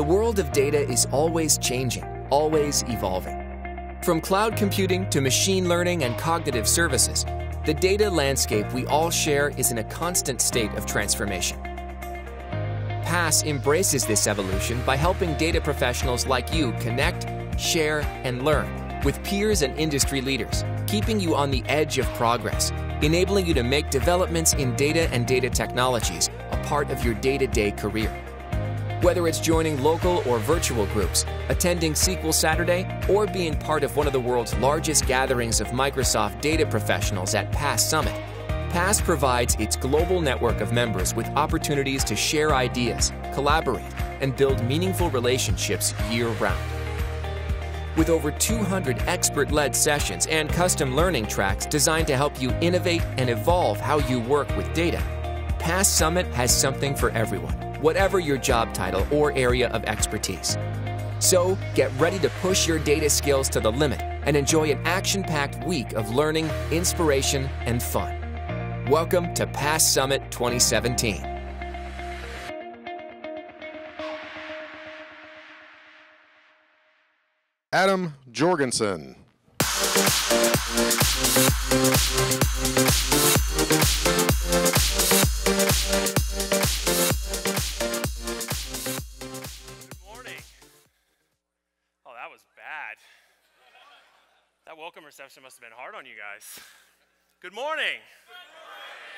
The world of data is always changing, always evolving. From cloud computing to machine learning and cognitive services, the data landscape we all share is in a constant state of transformation. PASS embraces this evolution by helping data professionals like you connect, share, and learn with peers and industry leaders, keeping you on the edge of progress, enabling you to make developments in data and data technologies a part of your day-to-day career. Whether it's joining local or virtual groups, attending SQL Saturday, or being part of one of the world's largest gatherings of Microsoft data professionals at PASS Summit, PASS provides its global network of members with opportunities to share ideas, collaborate, and build meaningful relationships year-round. With over 200 expert-led sessions and custom learning tracks designed to help you innovate and evolve how you work with data, PASS Summit has something for everyone, whatever your job title or area of expertise. So, get ready to push your data skills to the limit and enjoy an action-packed week of learning, inspiration, and fun. Welcome to PASS Summit 2017. Adam Jorgensen. That welcome reception must have been hard on you guys. Good morning.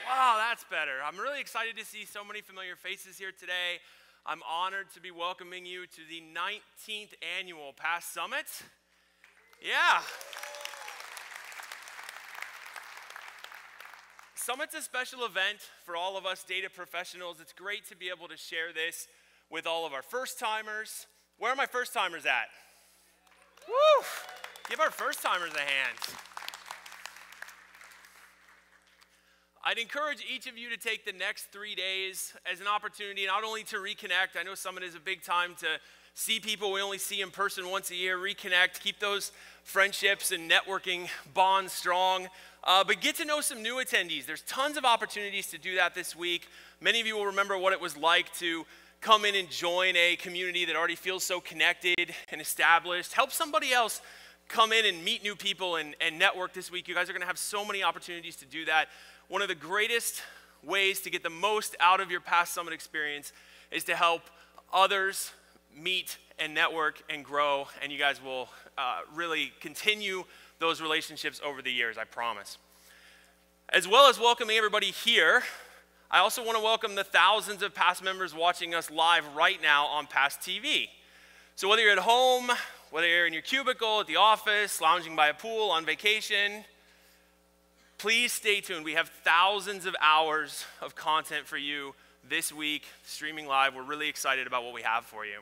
Wow, that's better. I'm really excited to see so many familiar faces here today. I'm honored to be welcoming you to the 19th annual PASS Summit. Yeah. Summit's a special event for all of us data professionals. It's great to be able to share this with all of our first-timers. Where are my first-timers at? Woo! Give our first-timers a hand. I'd encourage each of you to take the next 3 days as an opportunity not only to reconnect. I know Summit is a big time to see people we only see in person once a year, reconnect, keep those friendships and networking bonds strong, but get to know some new attendees. There's tons of opportunities to do that this week. Many of you will remember what it was like to come in and join a community that already feels so connected and established. Help somebody else come in and meet new people and network this week. You guys are going to have so many opportunities to do that. One of the greatest ways to get the most out of your PASS Summit experience is to help others meet and network and grow, and you guys will really continue those relationships over the years, I promise. As well as welcoming everybody here, I also want to welcome the thousands of PASS members watching us live right now on PASS TV. So whether you're at home, whether you're in your cubicle, at the office, lounging by a pool, on vacation, please stay tuned. We have thousands of hours of content for you this week, streaming live. We're really excited about what we have for you.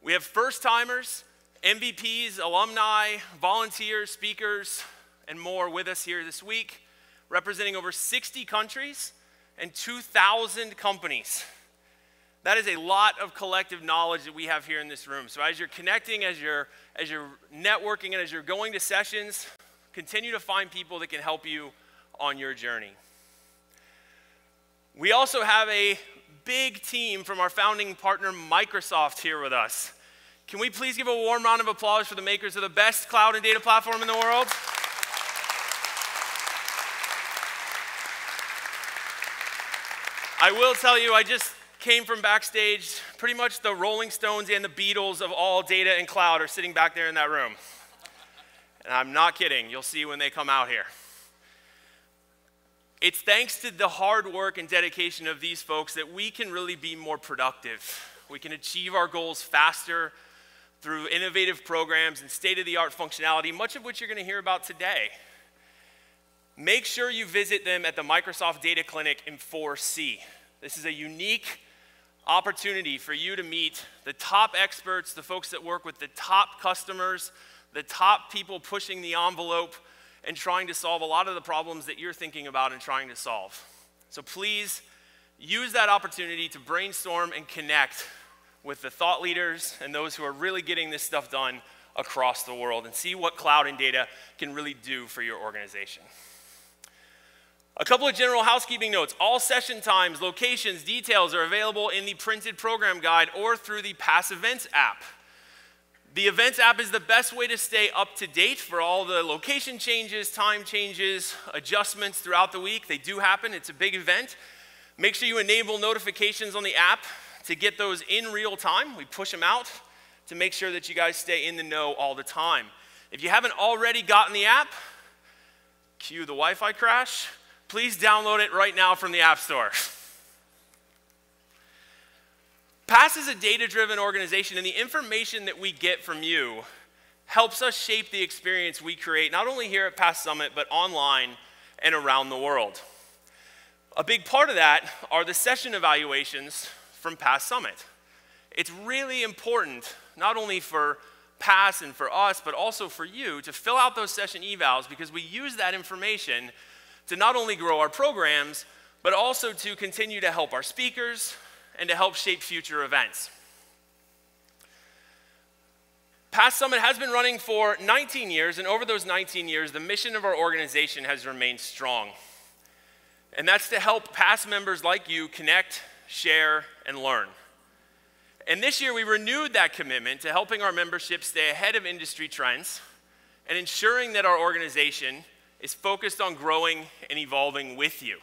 We have first-timers, MVPs, alumni, volunteers, speakers, and more with us here this week, representing over 60 countries and 2,000 companies. That is a lot of collective knowledge that we have here in this room. So as you're connecting, as you're networking, and as you're going to sessions, continue to find people that can help you on your journey. We also have a big team from our founding partner, Microsoft, here with us. Can we please give a warm round of applause for the makers of the best cloud and data platform in the world? I will tell you, I just came from backstage. Pretty much the Rolling Stones and the Beatles of all data and cloud are sitting back there in that room. And I'm not kidding. You'll see when they come out here. It's thanks to the hard work and dedication of these folks that we can really be more productive. We can achieve our goals faster through innovative programs and state-of-the-art functionality, much of which you're going to hear about today. Make sure you visit them at the Microsoft Data Clinic in 4C. This is a unique opportunity for you to meet the top experts, the folks that work with the top customers, the top people pushing the envelope and trying to solve a lot of the problems that you're thinking about and trying to solve. So please use that opportunity to brainstorm and connect with the thought leaders and those who are really getting this stuff done across the world and see what cloud and data can really do for your organization. A couple of general housekeeping notes. All session times, locations, details are available in the printed program guide or through the Pass Events app. The Events app is the best way to stay up to date for all the location changes, time changes, adjustments throughout the week. They do happen. It's a big event. Make sure you enable notifications on the app to get those in real time. We push them out to make sure that you guys stay in the know all the time. If you haven't already gotten the app, cue the Wi-Fi crash, please download it right now from the App Store. Pass is a data-driven organization, and the information that we get from you helps us shape the experience we create, not only here at Pass Summit, but online and around the world. A big part of that are the session evaluations from Pass Summit. It's really important, not only for Pass and for us, but also for you to fill out those session evals, because we use that information to not only grow our programs, but also to continue to help our speakers and to help shape future events. Pass Summit has been running for 19 years, and over those 19 years, the mission of our organization has remained strong. And that's to help Pass members like you connect, share, and learn. And this year, we renewed that commitment to helping our membership stay ahead of industry trends and ensuring that our organization is focused on growing and evolving with you.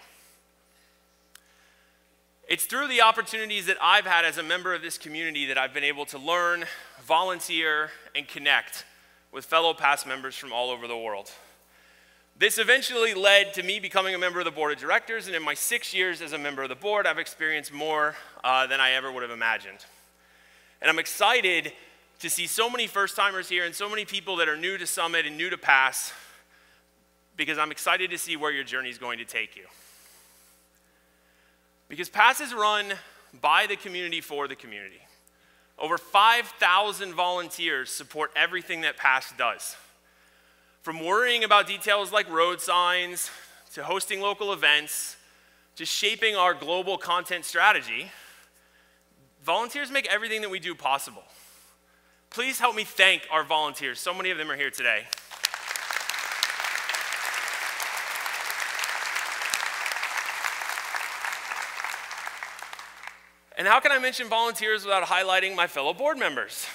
It's through the opportunities that I've had as a member of this community that I've been able to learn, volunteer, and connect with fellow Pass members from all over the world. This eventually led to me becoming a member of the board of directors, and in my 6 years as a member of the board, I've experienced more than I ever would have imagined. And I'm excited to see so many first-timers here and so many people that are new to Summit and new to Pass, because I'm excited to see where your journey is going to take you. Because Pass is run by the community for the community. Over 5,000 volunteers support everything that Pass does. From worrying about details like road signs, to hosting local events, to shaping our global content strategy, volunteers make everything that we do possible. Please help me thank our volunteers. So many of them are here today. And how can I mention volunteers without highlighting my fellow board members?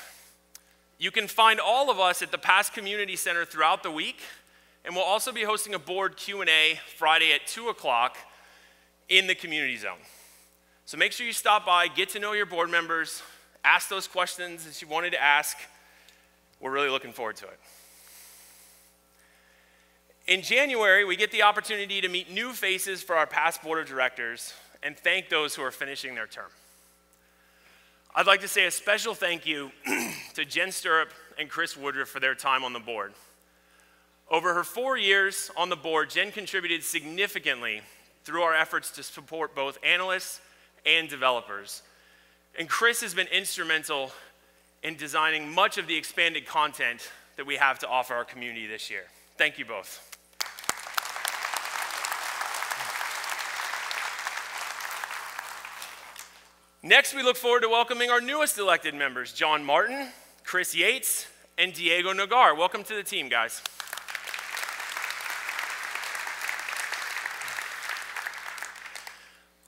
You can find all of us at the Pass Community Center throughout the week, and we'll also be hosting a board Q&A Friday at 2 o'clock in the community zone. So make sure you stop by, get to know your board members, ask those questions that you wanted to ask. We're really looking forward to it. In January, we get the opportunity to meet new faces for our Pass Board of Directors and thank those who are finishing their term. I'd like to say a special thank you to Jen Stirrup and Chris Woodruff for their time on the board. Over her 4 years on the board, Jen contributed significantly through our efforts to support both analysts and developers. And Chris has been instrumental in designing much of the expanded content that we have to offer our community this year. Thank you both. Next, we look forward to welcoming our newest elected members, John Martin, Chris Yates, and Diego Nagar. Welcome to the team, guys.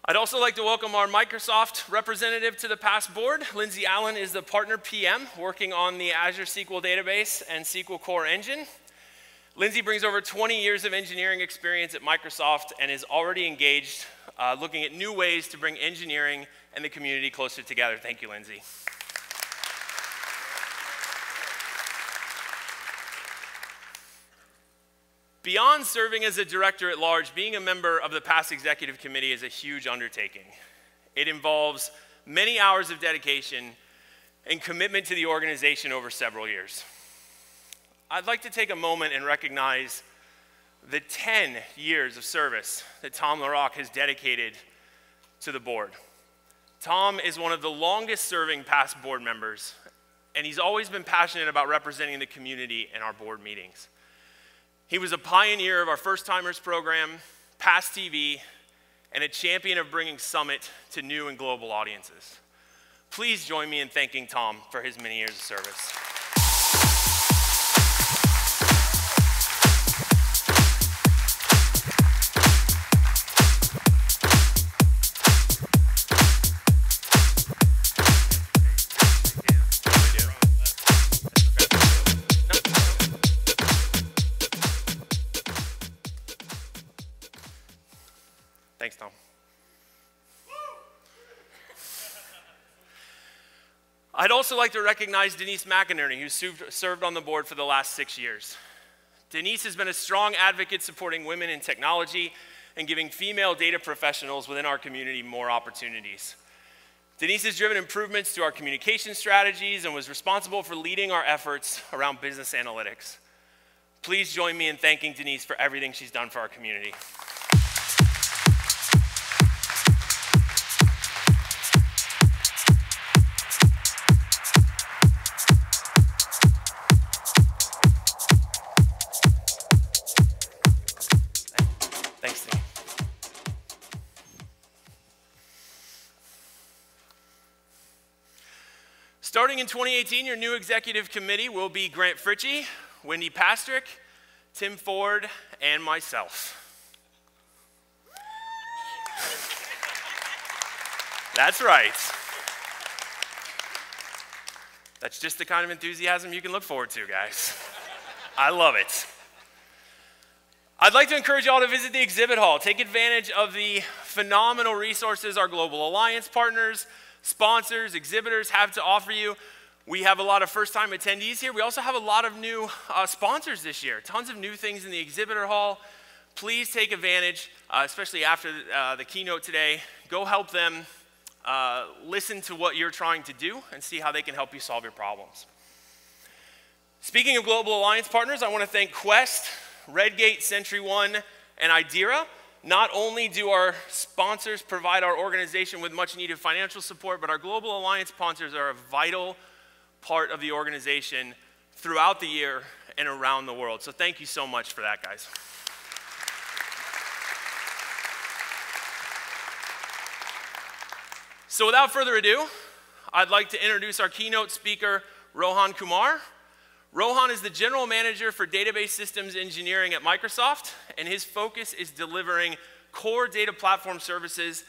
I'd also like to welcome our Microsoft representative to the Pass board. Lindsay Allen is the partner PM working on the Azure SQL database and SQL Core engine. Lindsay brings over 20 years of engineering experience at Microsoft and is already engaged looking at new ways to bring engineering and the community closer together. Thank you, Lindsay. Beyond serving as a director at large, being a member of the Pass Executive Committee is a huge undertaking. It involves many hours of dedication and commitment to the organization over several years. I'd like to take a moment and recognize the 10 years of service that Tom LaRock has dedicated to the board. Tom is one of the longest serving Pass board members, and he's always been passionate about representing the community in our board meetings. He was a pioneer of our First Timers program, Pass TV, and a champion of bringing Summit to new and global audiences. Please join me in thanking Tom for his many years of service. I'd also like to recognize Denise McInerney, who served on the board for the last 6 years. Denise has been a strong advocate supporting women in technology and giving female data professionals within our community more opportunities. Denise has driven improvements to our communication strategies and was responsible for leading our efforts around business analytics. Please join me in thanking Denise for everything she's done for our community. Thanks, Denise. Starting in 2018, your new executive committee will be Grant Fritchie, Wendy Pastrick, Tim Ford, and myself. That's right. That's just the kind of enthusiasm you can look forward to, guys. I love it. I'd like to encourage you all to visit the exhibit hall. Take advantage of the phenomenal resources our Global Alliance partners, sponsors, exhibitors have to offer you. We have a lot of first-time attendees here. We also have a lot of new sponsors this year. Tons of new things in the exhibitor hall. Please take advantage, especially after the keynote today. Go help them listen to what you're trying to do and see how they can help you solve your problems. Speaking of Global Alliance partners, I want to thank Quest, Redgate, Century One, and Idera. Not only do our sponsors provide our organization with much needed financial support, but our Global Alliance sponsors are a vital part of the organization throughout the year and around the world. So thank you so much for that, guys. So without further ado, I'd like to introduce our keynote speaker, Rohan Kumar. Rohan is the General Manager for Database Systems Engineering at Microsoft, and his focus is delivering core data platform services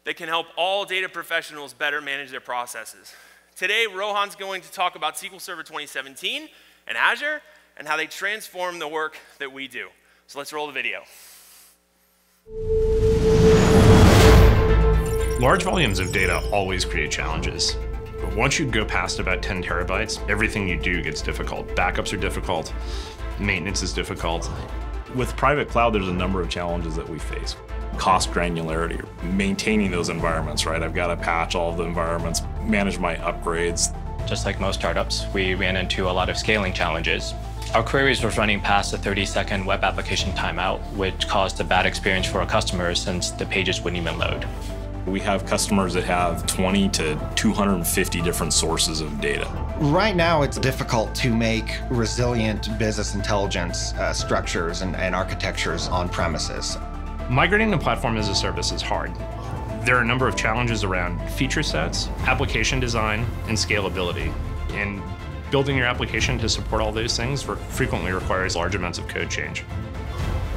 that can help all data professionals better manage their processes. Today, Rohan's going to talk about SQL Server 2017 and Azure, and how they transform the work that we do. So let's roll the video. Large volumes of data always create challenges. But once you go past about 10 terabytes, everything you do gets difficult. Backups are difficult, maintenance is difficult. With private cloud, there's a number of challenges that we face. Cost granularity, maintaining those environments, right? I've got to patch all of the environments, manage my upgrades. Just like most startups, we ran into a lot of scaling challenges. Our queries were running past the 30-second web application timeout, which caused a bad experience for our customers since the pages wouldn't even load. We have customers that have 20 to 250 different sources of data. Right now, it's difficult to make resilient business intelligence structures and architectures on premises. Migrating to platform as a service is hard. There are a number of challenges around feature sets, application design, and scalability. And building your application to support all those things frequently requires large amounts of code change.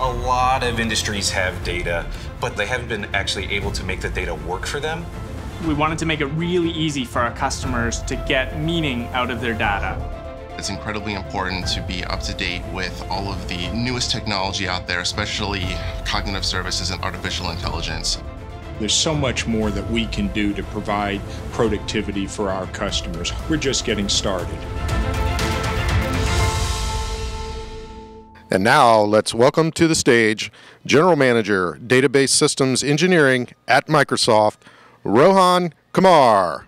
A lot of industries have data, but they haven't been actually able to make the data work for them. We wanted to make it really easy for our customers to get meaning out of their data. It's incredibly important to be up to date with all of the newest technology out there, especially cognitive services and artificial intelligence. There's so much more that we can do to provide productivity for our customers. We're just getting started. And now let's welcome to the stage General Manager, Database Systems Engineering at Microsoft, Rohan Kumar.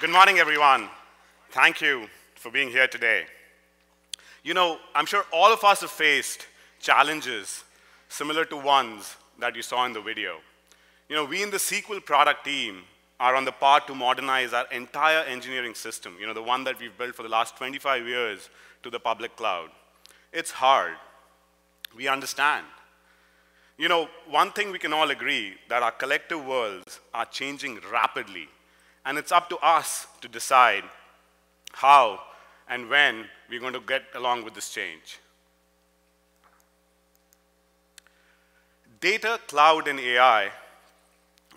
Good morning, everyone. Thank you for being here today. You know, I'm sure all of us have faced challenges similar to ones that you saw in the video. You know, we in the SQL product team are on the path to modernize our entire engineering system, you know, the one that we've built for the last 25 years to the public cloud. It's hard. We understand. You know, one thing we can all agree, that our collective worlds are changing rapidly, and it's up to us to decide how and when we're going to get along with this change. Data, cloud, and AI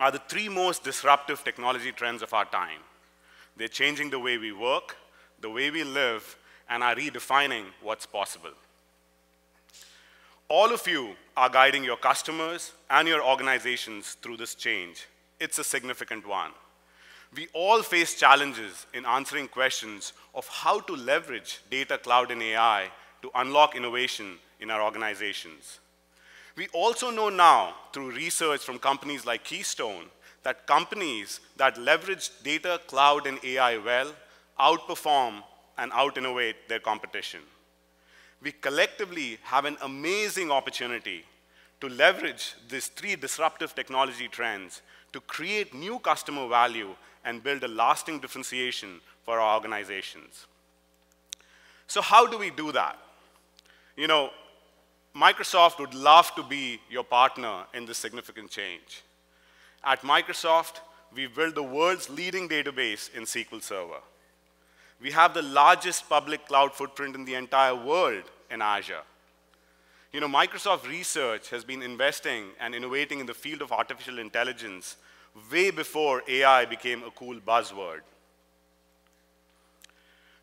are the three most disruptive technology trends of our time. They're changing the way we work, the way we live, and are redefining what's possible. All of you are guiding your customers and your organizations through this change. It's a significant one. We all face challenges in answering questions of how to leverage data, cloud, and AI to unlock innovation in our organizations. We also know now, through research from companies like Keystone, that companies that leverage data, cloud, and AI well outperform and out-innovate their competition. We collectively have an amazing opportunity to leverage these three disruptive technology trends to create new customer value and build a lasting differentiation for our organizations. So how do we do that? You know, Microsoft would love to be your partner in this significant change. At Microsoft, we've built the world's leading database in SQL Server. We have the largest public cloud footprint in the entire world in Azure. You know, Microsoft Research has been investing and innovating in the field of artificial intelligence way before AI became a cool buzzword.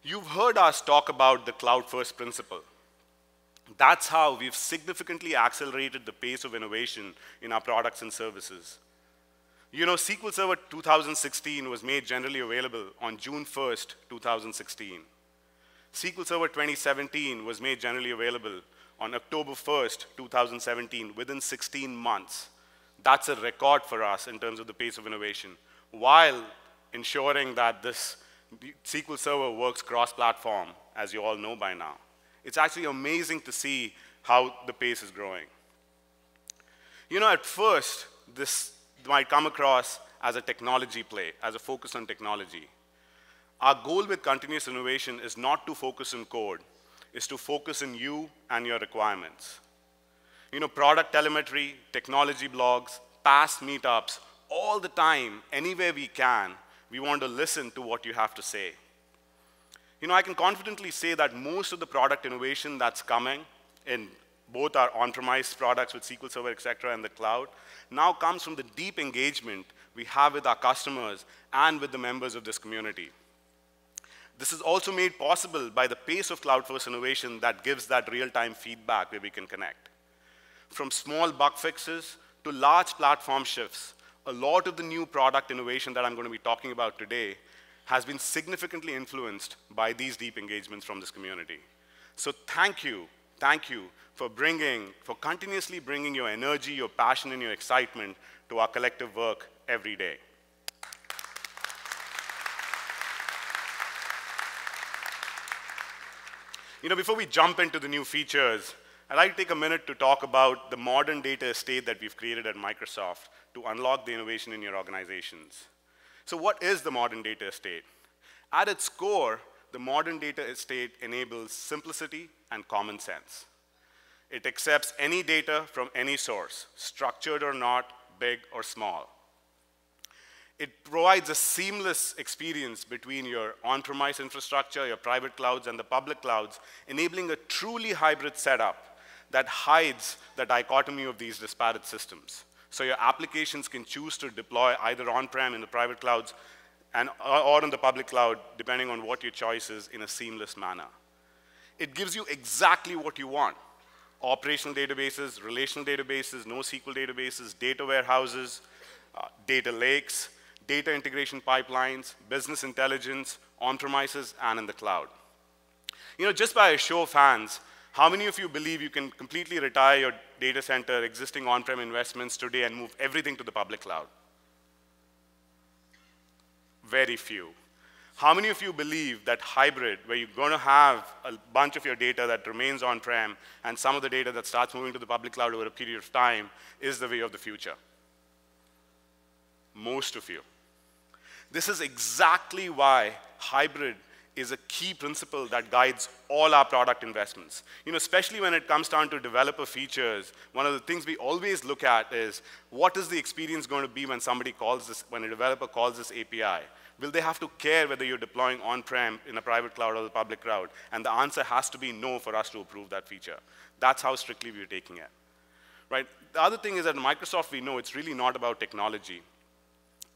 You've heard us talk about the cloud-first principle. That's how we've significantly accelerated the pace of innovation in our products and services. You know, SQL Server 2016 was made generally available on June 1st, 2016. SQL Server 2017 was made generally available on October 1st, 2017, within 16 months. That's a record for us in terms of the pace of innovation, while ensuring that this SQL Server works cross-platform, as you all know by now. It's actually amazing to see how the pace is growing. You know, at first, this might come across as a technology play, as a focus on technology. Our goal with continuous innovation is not to focus on code, is to focus on you and your requirements. You know, product telemetry, technology blogs, past meetups, all the time, anywhere we can, we want to listen to what you have to say. You know, I can confidently say that most of the product innovation that's coming in both our on-premise products with SQL Server, et cetera, and the cloud, now comes from the deep engagement we have with our customers and with the members of this community. This is also made possible by the pace of cloud-first innovation that gives that real-time feedback where we can connect. From small bug fixes to large platform shifts, a lot of the new product innovation that I'm going to be talking about today has been significantly influenced by these deep engagements from this community. So thank you for continuously bringing your energy, your passion, and your excitement to our collective work every day. You know, before we jump into the new features, I'd like to take a minute to talk about the modern data estate that we've created at Microsoft to unlock the innovation in your organizations. So what is the modern data estate? At its core, the modern data estate enables simplicity and common sense. It accepts any data from any source, structured or not, big or small. It provides a seamless experience between your on-premise infrastructure, your private clouds, and the public clouds, enabling a truly hybrid setup that hides the dichotomy of these disparate systems. So your applications can choose to deploy either on-prem in the private clouds or in the public cloud, depending on what your choice is, in a seamless manner. It gives you exactly what you want: operational databases, relational databases, NoSQL databases, data warehouses, data lakes, data integration pipelines, business intelligence, on-premises, and in the cloud. You know, just by a show of hands, how many of you believe you can completely retire your data center existing on-prem investments today and move everything to the public cloud? Very few. How many of you believe that hybrid, where you're going to have a bunch of your data that remains on-prem and some of the data that starts moving to the public cloud over a period of time, is the way of the future? Most of you. This is exactly why hybrid is a key principle that guides all our product investments. You know, especially when it comes down to developer features, one of the things we always look at is, what is the experience going to be when somebody calls this, when a developer calls this API? Will they have to care whether you're deploying on-prem in a private cloud or the public cloud? And the answer has to be no for us to approve that feature. That's how strictly we're taking it. Right? The other thing is that at Microsoft, we know it's really not about technology.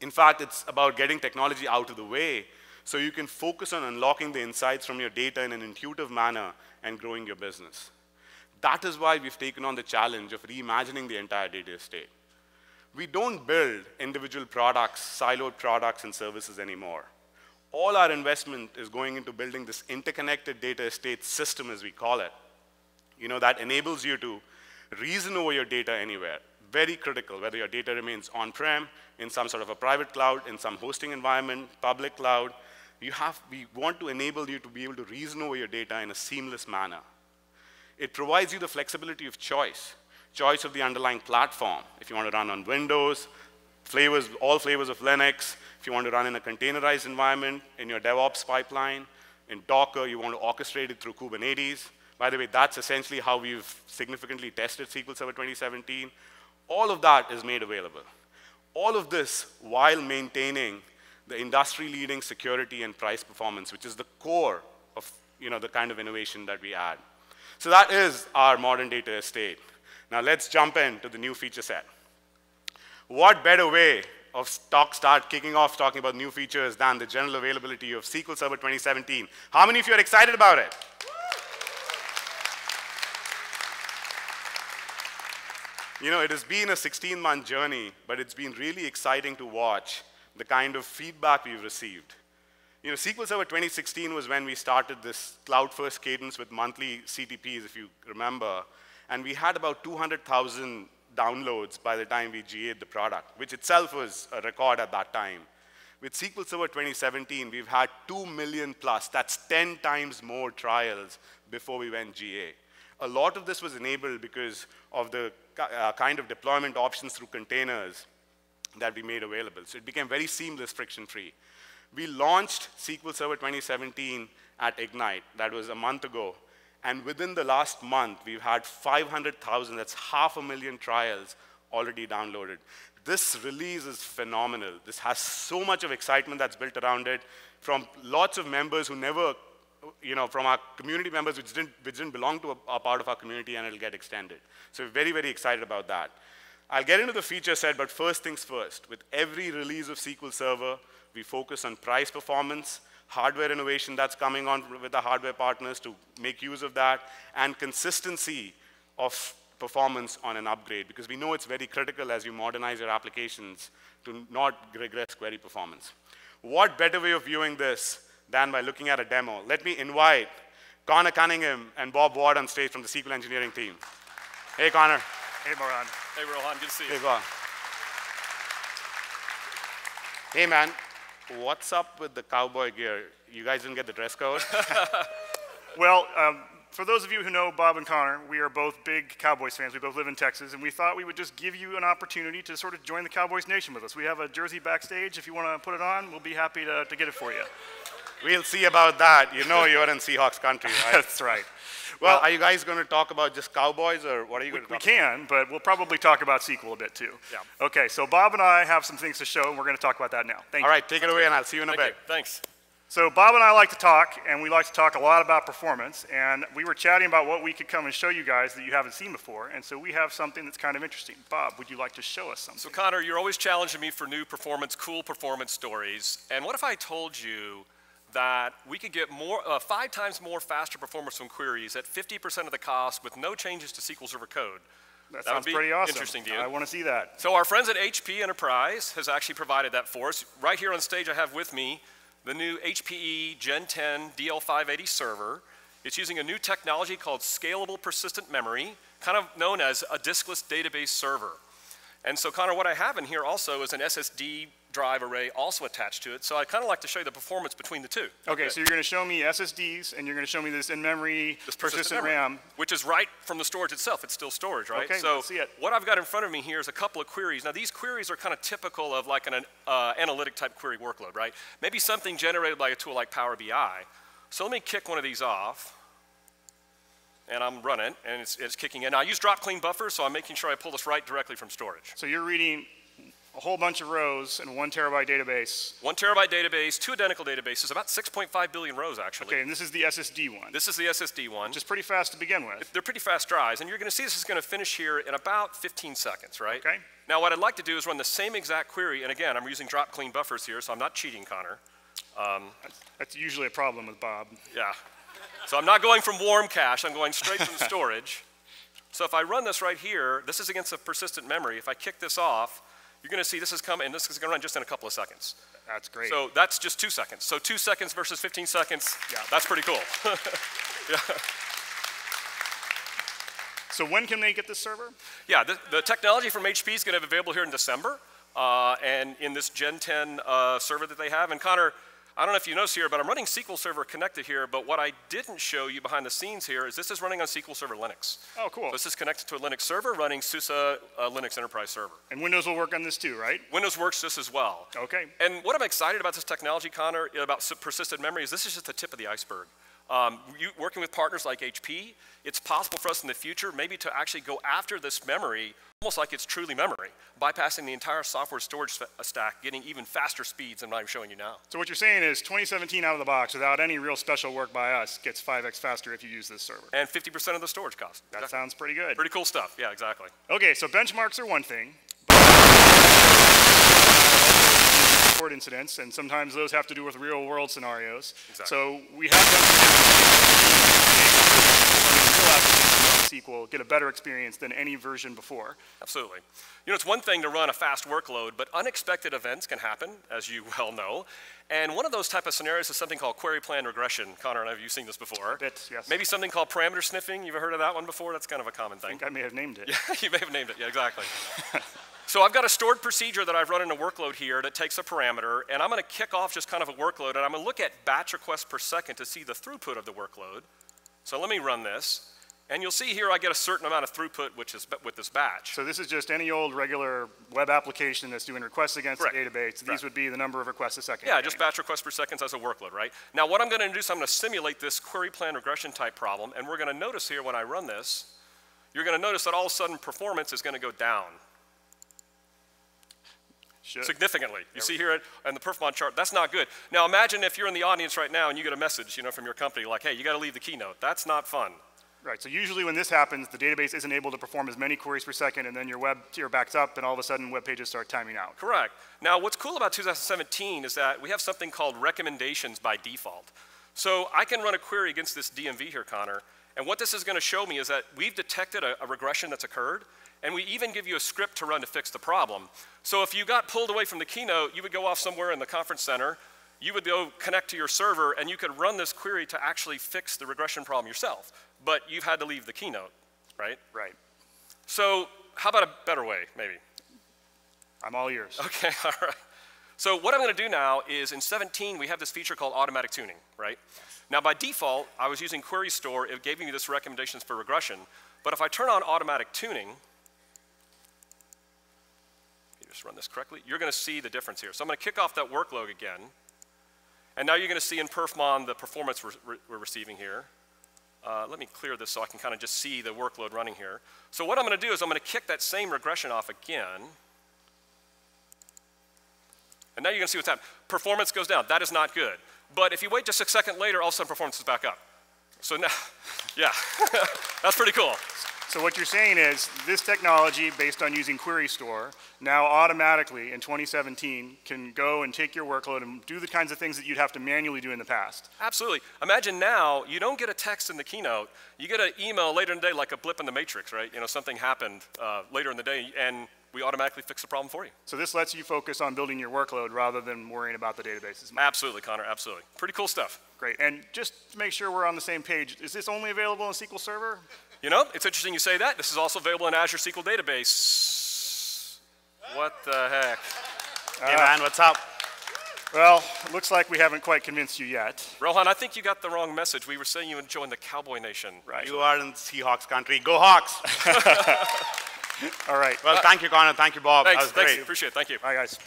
In fact, it's about getting technology out of the way so you can focus on unlocking the insights from your data in an intuitive manner and growing your business. That is why we've taken on the challenge of reimagining the entire data estate. We don't build individual products, siloed products and services anymore. All our investment is going into building this interconnected data estate system, as we call it, that enables you to reason over your data anywhere. Very critical, whether your data remains on-prem, in some sort of a private cloud, in some hosting environment, public cloud. We want to enable you to be able to reason over your data in a seamless manner. It provides you the flexibility of choice of the underlying platform. If you want to run on Windows, all flavors of Linux, if you want to run in a containerized environment, in your DevOps pipeline, in Docker, you want to orchestrate it through Kubernetes. By the way, that's essentially how we've significantly tested SQL Server 2017. All of that is made available. All of this while maintaining the industry-leading security and price performance, which is the core of the kind of innovation that we add. So that is our modern data estate. Now let's jump into the new feature set. What better way of start kicking off talking about new features than the general availability of SQL Server 2017? How many of you are excited about it? It has been a 16-month journey, but it's been really exciting to watch the kind of feedback we've received. SQL Server 2016 was when we started this cloud-first cadence with monthly CTPs, if you remember, and we had about 200,000 downloads by the time we GA'd the product, which itself was a record at that time. With SQL Server 2017, we've had 2 million plus. That's 10 times more trials before we went GA. A lot of this was enabled because of the kind of deployment options through containers that we made available. So it became very seamless, friction-free. We launched SQL Server 2017 at Ignite. That was a month ago. And within the last month, we've had 500,000, that's 500,000 trials already downloaded. This release is phenomenal. This has so much of excitement that's built around it from lots of members who never, from our community members which didn't belong to a part of our community, and it'll get extended. So we're very, very excited about that. I'll get into the feature set, but first things first. With every release of SQL Server, we focus on price performance, hardware innovation that's coming on with the hardware partners to make use of that, and consistency of performance on an upgrade, because we know it's very critical as you modernize your applications to not regress query performance. What better way of viewing this than by looking at a demo? Let me invite Connor Cunningham and Bob Ward on stage from the SQL engineering team. Hey, Connor. Hey, Moran. Hey, Rohan. Good to see you. Hey, Bob. Hey, man. What's up with the cowboy gear? You guys didn't get the dress code? Well, for those of you who know Bob and Connor, we are both big Cowboys fans. We both live in Texas, and we thought we would just give you an opportunity to sort of join the Cowboys Nation with us. We have a jersey backstage. If you want to put it on, we'll be happy to get it for you. We'll see about that. You know you're in Seahawks country, right? That's right. Well, are you guys going to talk about just Cowboys, or what are you going to talk about? We can, but we'll probably talk about SQL a bit, too. Yeah. Okay, so Bob and I have some things to show, and we're going to talk about that now. Thank you. All right, take it away, and I'll see you in a bit. Thanks. So Bob and I like to talk, and we like to talk a lot about performance, and we were chatting about what we could come and show you guys that you haven't seen before, and so we have something that's kind of interesting. Bob, would you like to show us something? So Connor, you're always challenging me for new performance, cool performance stories, and what if I told you that we could get 5 times more faster performance from queries at 50% of the cost with no changes to SQL Server code? That sounds pretty awesome. Interesting to you. I want to see that. So our friends at HP Enterprise has actually provided that for us. Right here on stage I have with me the new HPE Gen 10 DL580 server. It's using a new technology called scalable persistent memory, kind of known as a diskless database server. And so Connor, what I have in here also is an SSD drive array also attached to it. So I kind of like to show you the performance between the two. Okay, so you're going to show me SSDs, and you're going to show me this in-memory persistent RAM. Which is right from the storage itself. It's still storage, right? Okay, so let's see it. What I've got in front of me here is a couple of queries. Now these queries are kind of typical of like an analytic type query workload, right? Maybe something generated by a tool like Power BI. So let me kick one of these off. And I'm running, and it's kicking in. Now I use drop clean buffers, so I'm making sure I pull this right directly from storage. So you're reading a whole bunch of rows in a 1 terabyte database. 1 terabyte database, 2 identical databases, about 6.5 billion rows actually. Okay, and this is the SSD one. This is the SSD one. Which is pretty fast to begin with. They're pretty fast drives, and you're going to see this is going to finish here in about 15 seconds, right? Okay. Now what I'd like to do is run the same exact query, and again, I'm using drop clean buffers here, so I'm not cheating, Connor. That's usually a problem with Bob. Yeah. So I'm not going from warm cache, I'm going straight from storage. So if I run this right here, this is against a persistent memory. If I kick this off, you're going to see this is coming, and this is going to run just in a couple of seconds. That's great. So that's just 2 seconds. So 2 seconds versus 15 seconds, yeah, that's pretty cool. Yeah. So when can they get this server? Yeah, the technology from HP is going to be available here in December, and in this Gen 10 server that they have. And Connor, I don't know if you noticed here, but I'm running SQL Server connected here, but what I didn't show you behind the scenes here is this is running on SQL Server Linux. Oh, cool. So this is connected to a Linux server running SUSE Linux Enterprise Server. And Windows will work on this too, right? Windows works just as well. Okay. And what I'm excited about this technology, Connor, about persistent memory is this is just the tip of the iceberg. Working with partners like HP, it's possible for us in the future maybe to actually go after this memory almost like it's truly memory, bypassing the entire software storage stack, getting even faster speeds than what I'm showing you now. So what you're saying is 2017 out of the box, without any real special work by us, gets 5x faster if you use this server. And 50% of the storage cost. That sounds pretty good. Pretty cool stuff, yeah, exactly. Okay, so benchmarks are one thing. Support incidents, and sometimes those have to do with real world scenarios. Exactly. So we have done SQL, get a better experience than any version before. Absolutely. You know, it's one thing to run a fast workload, but unexpected events can happen, as you well know. And one of those type of scenarios is something called query plan regression. Connor and I, have you seen this before? A bit, yes. Maybe something called parameter sniffing. You've ever heard of that one before? That's kind of a common thing. I think I may have named it. Yeah, you may have named it. Yeah, exactly. So I've got a stored procedure that I've run in a workload here that takes a parameter, and I'm going to kick off just kind of a workload, and I'm going to look at batch requests per second to see the throughput of the workload. So let me run this. And you'll see here I get a certain amount of throughput which is with this batch. So this is just any old regular web application that's doing requests against Correct. the database. These would be the number of requests a second. Yeah, just batch requests per second as a workload, right? Now what I'm going to do is I'm going to simulate this query plan regression type problem, and we're going to notice here when I run this, you're going to notice that all of a sudden performance is going to go down. Significantly. You see here on the performance chart, that's not good. Now imagine if you're in the audience right now and you get a message, you know, from your company like, hey, you got to leave the keynote. That's not fun. Right, so usually when this happens, the database isn't able to perform as many queries per second, and then your web tier backs up, and all of a sudden web pages start timing out. Correct. Now what's cool about 2017 is that we have something called recommendations by default. So I can run a query against this DMV here, Connor, and what this is going to show me is that we've detected a regression that's occurred, and we even give you a script to run to fix the problem. So if you got pulled away from the keynote, you would go off somewhere in the conference center, you would go connect to your server, and you could run this query to actually fix the regression problem yourself. But you've had to leave the keynote, right? Right. So how about a better way, maybe? I'm all ears. Okay, all right. So what I'm going to do now is in 17, we have this feature called automatic tuning, right? Now by default, I was using query store. It gave me this recommendations for regression. But if I turn on automatic tuning, just run this correctly, you're going to see the difference here. So I'm going to kick off that workload again. And now you're going to see in perfmon the performance we're receiving here. Let me clear this so I can kind of just see the workload running here. So what I'm going to do is I'm going to kick that same regression off again. And now you're going to see what's happening. Performance goes down. That is not good. But if you wait just a second later, all of a sudden performance is back up. So now, yeah, that's pretty cool. So what you're saying is this technology, based on using Query Store, now automatically in 2017 can go and take your workload and do the kinds of things that you'd have to manually do in the past. Absolutely. Imagine now you don't get a text in the keynote. You get an email later in the day like a blip in the matrix, right? You know, something happened later in the day, and we automatically fix the problem for you. So this lets you focus on building your workload rather than worrying about the databases. Absolutely, Connor, absolutely. Pretty cool stuff. Great. And just to make sure we're on the same page, is this only available in SQL Server? You know, it's interesting you say that. This is also available in Azure SQL Database. What the heck? Hey man, what's up? Well, it looks like we haven't quite convinced you yet. Rohan, I think you got the wrong message. We were saying you would join the Cowboy Nation. Right. You are in Seahawks country. Go Hawks! All right. Well, thank you, Connor. Thank you, Bob. Thanks, that was great. thanks. Appreciate it. Thank you. Bye, guys.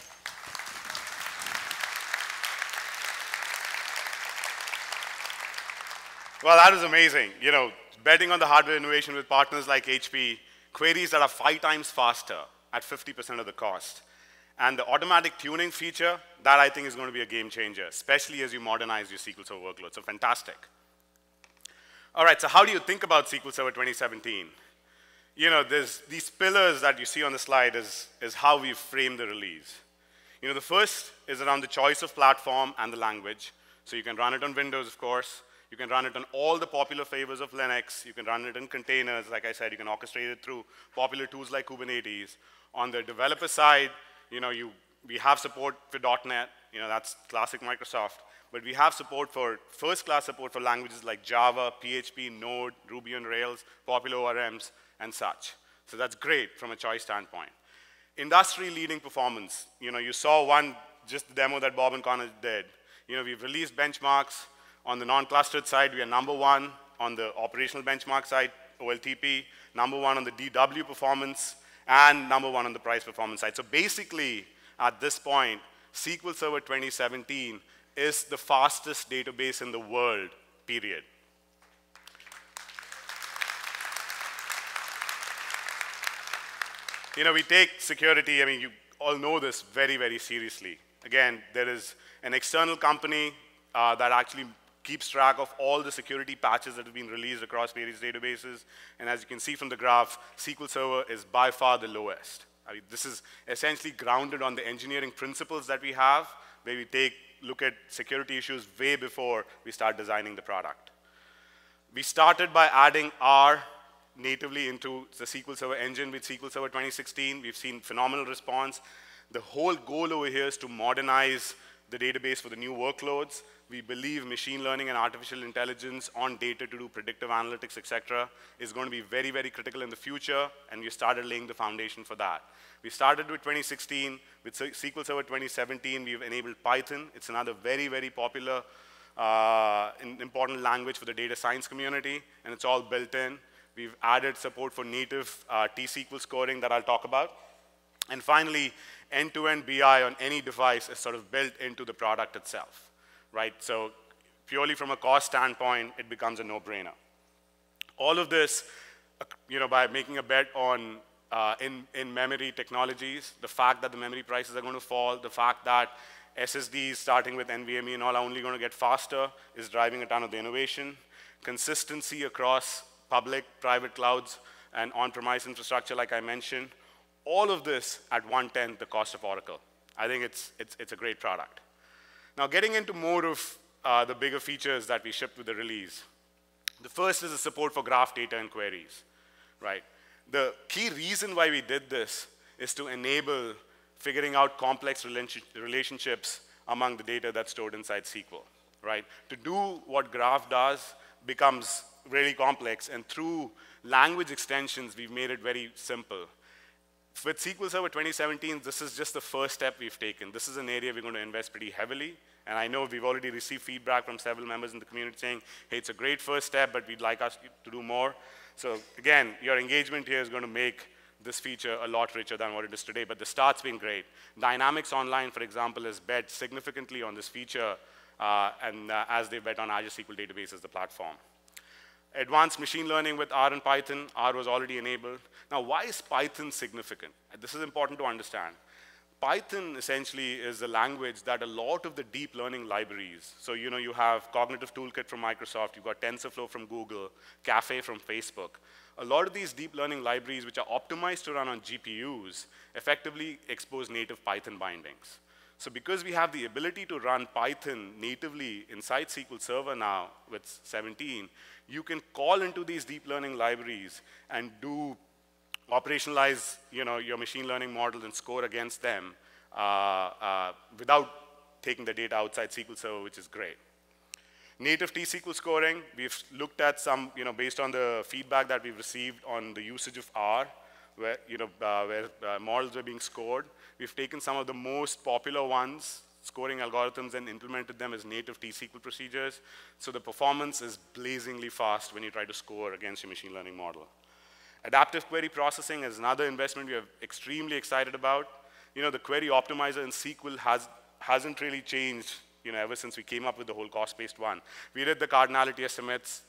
Well, that was amazing. You know, betting on the hardware innovation with partners like HP, queries that are 5 times faster at 50% of the cost. And the automatic tuning feature, that I think is going to be a game changer, especially as you modernize your SQL Server workload. So fantastic. All right, so how do you think about SQL Server 2017? You know, there's these pillars that you see on the slide is how we frame the release. You know, the first is around the choice of platform and the language. So you can run it on Windows, of course. You can run it on all the popular flavors of Linux. You can run it in containers. Like I said, you can orchestrate it through popular tools like Kubernetes. On the developer side, we have support for .NET. That's classic Microsoft. But we have support for first-class support for languages like Java, PHP, Node, Ruby on Rails, popular ORMs, and such. So that's great from a choice standpoint. Industry-leading performance. You saw just the demo that Bob and Connor did. We've released benchmarks. On the non-clustered side, we are #1. On the operational benchmark side, OLTP, #1 on the DW performance, and #1 on the price performance side. So basically, at this point, SQL Server 2017 is the fastest database in the world, period. We take security, you all know this, very, very seriously. Again, there is an external company that actually keeps track of all the security patches that have been released across various databases. And as you can see from the graph, SQL Server is by far the lowest. This is essentially grounded on the engineering principles that we have, where we look at security issues way before we start designing the product. We started by adding R natively into the SQL Server engine with SQL Server 2016. We've seen phenomenal response. The whole goal over here is to modernize the database for the new workloads. We believe machine learning and artificial intelligence on data to do predictive analytics, et cetera, is going to be very, very critical in the future, and we started laying the foundation for that. We started with 2016. With SQL Server 2017, we've enabled Python. It's another very, very popular, important language for the data science community, and it's all built in. We've added support for native T-SQL scoring that I'll talk about. And finally, end-to-end BI on any device is sort of built into the product itself, right? So purely from a cost standpoint, it becomes a no-brainer. All of this, by making a bet on in-memory technologies, the fact that the memory prices are going to fall, the fact that SSDs starting with NVMe and all are only going to get faster is driving a ton of the innovation. Consistency across public, private clouds, and on-premise infrastructure, like I mentioned. All of this at 1/10 the cost of Oracle. I think it's a great product. Now, getting into more of the bigger features that we shipped with the release. The first is the support for graph data and queries, right? The key reason why we did this is to enable figuring out complex relationships among the data that's stored inside SQL, right? To do what graph does becomes really complex, and through language extensions, we've made it very simple. With SQL Server 2017, this is just the first step we've taken. This is an area we're going to invest pretty heavily, and I know we've already received feedback from several members in the community saying, hey, it's a great first step, but we'd like us to do more. So again, your engagement here is going to make this feature a lot richer than what it is today, but the start's been great. Dynamics Online, for example, has bet significantly on this feature, as they bet on Azure SQL Database as the platform. Advanced machine learning with R and Python. R was already enabled. Now, why is Python significant? This is important to understand. Python essentially is a language that a lot of the deep learning libraries, so you have Cognitive Toolkit from Microsoft, you've got TensorFlow from Google, Caffe from Facebook. A lot of these deep learning libraries, which are optimized to run on GPUs, effectively expose native Python bindings. So because we have the ability to run Python natively inside SQL Server now with 17, you can call into these deep learning libraries and operationalize your machine learning models and score against them without taking the data outside SQL Server, which is great. Native T-SQL scoring, we've looked at some, based on the feedback that we've received on the usage of R, where models were being scored. We've taken some of the most popular ones, scoring algorithms, and implemented them as native T-SQL procedures. So the performance is blazingly fast when you try to score against your machine learning model. Adaptive query processing is another investment we are extremely excited about. The query optimizer in SQL hasn't really changed ever since we came up with the whole cost-based one. We did the cardinality estimates.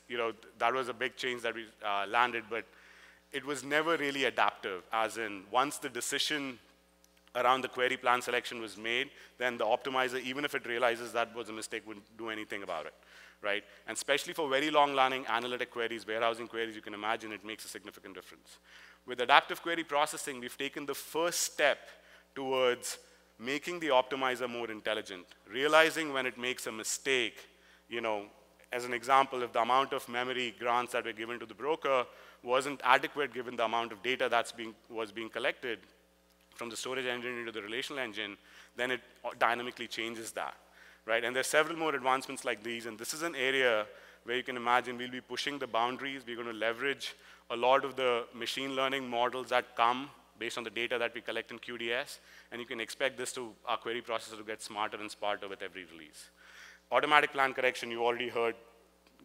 That was a big change that we landed, but it was never really adaptive, as in once the decision around the query plan selection was made, then the optimizer, even if it realizes that was a mistake, wouldn't do anything about it, right? And especially for very long-running analytic queries, warehousing queries, you can imagine it makes a significant difference. With adaptive query processing, we've taken the first step towards making the optimizer more intelligent, realizing when it makes a mistake, as an example, if the amount of memory grants that were given to the broker wasn't adequate given the amount of data that was being collected from the storage engine into the relational engine, then it dynamically changes that, right? And there's several more advancements like these, and this is an area where you can imagine we'll be pushing the boundaries. We're going to leverage a lot of the machine learning models that come based on the data that we collect in QDS, and you can expect our query processor to get smarter and smarter with every release. Automatic plan correction, you already heard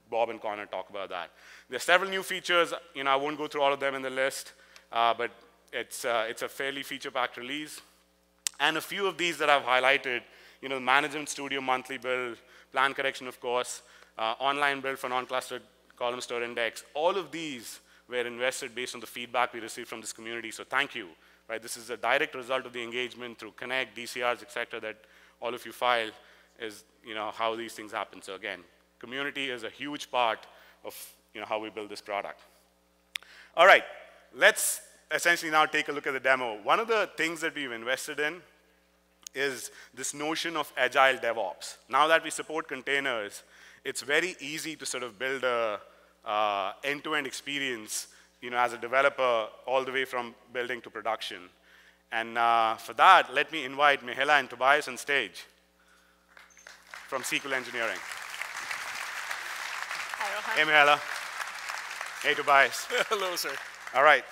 Bob and Connor talk about that. There are several new features. I won't go through all of them in the list, but it's a fairly feature-packed release. And a few of these that I've highlighted, the Management Studio monthly build, plan correction, of course, online build for non-clustered column store index, all of these were invested based on the feedback we received from this community, so thank you. Right? This is a direct result of the engagement through Connect, DCRs, et cetera, that all of you file is how these things happen. So again, community is a huge part of how we build this product. All right, let's essentially now take a look at the demo. One of the things that we've invested in is this notion of agile DevOps. Now that we support containers, it's very easy to sort of build a end-to-end experience as a developer all the way from building to production. And for that, let me invite Mihela and Tobias on stage from SQL Engineering. Hi, Rohan. Hey, Mihela. Hey, Tobias. Hello, sir. All right.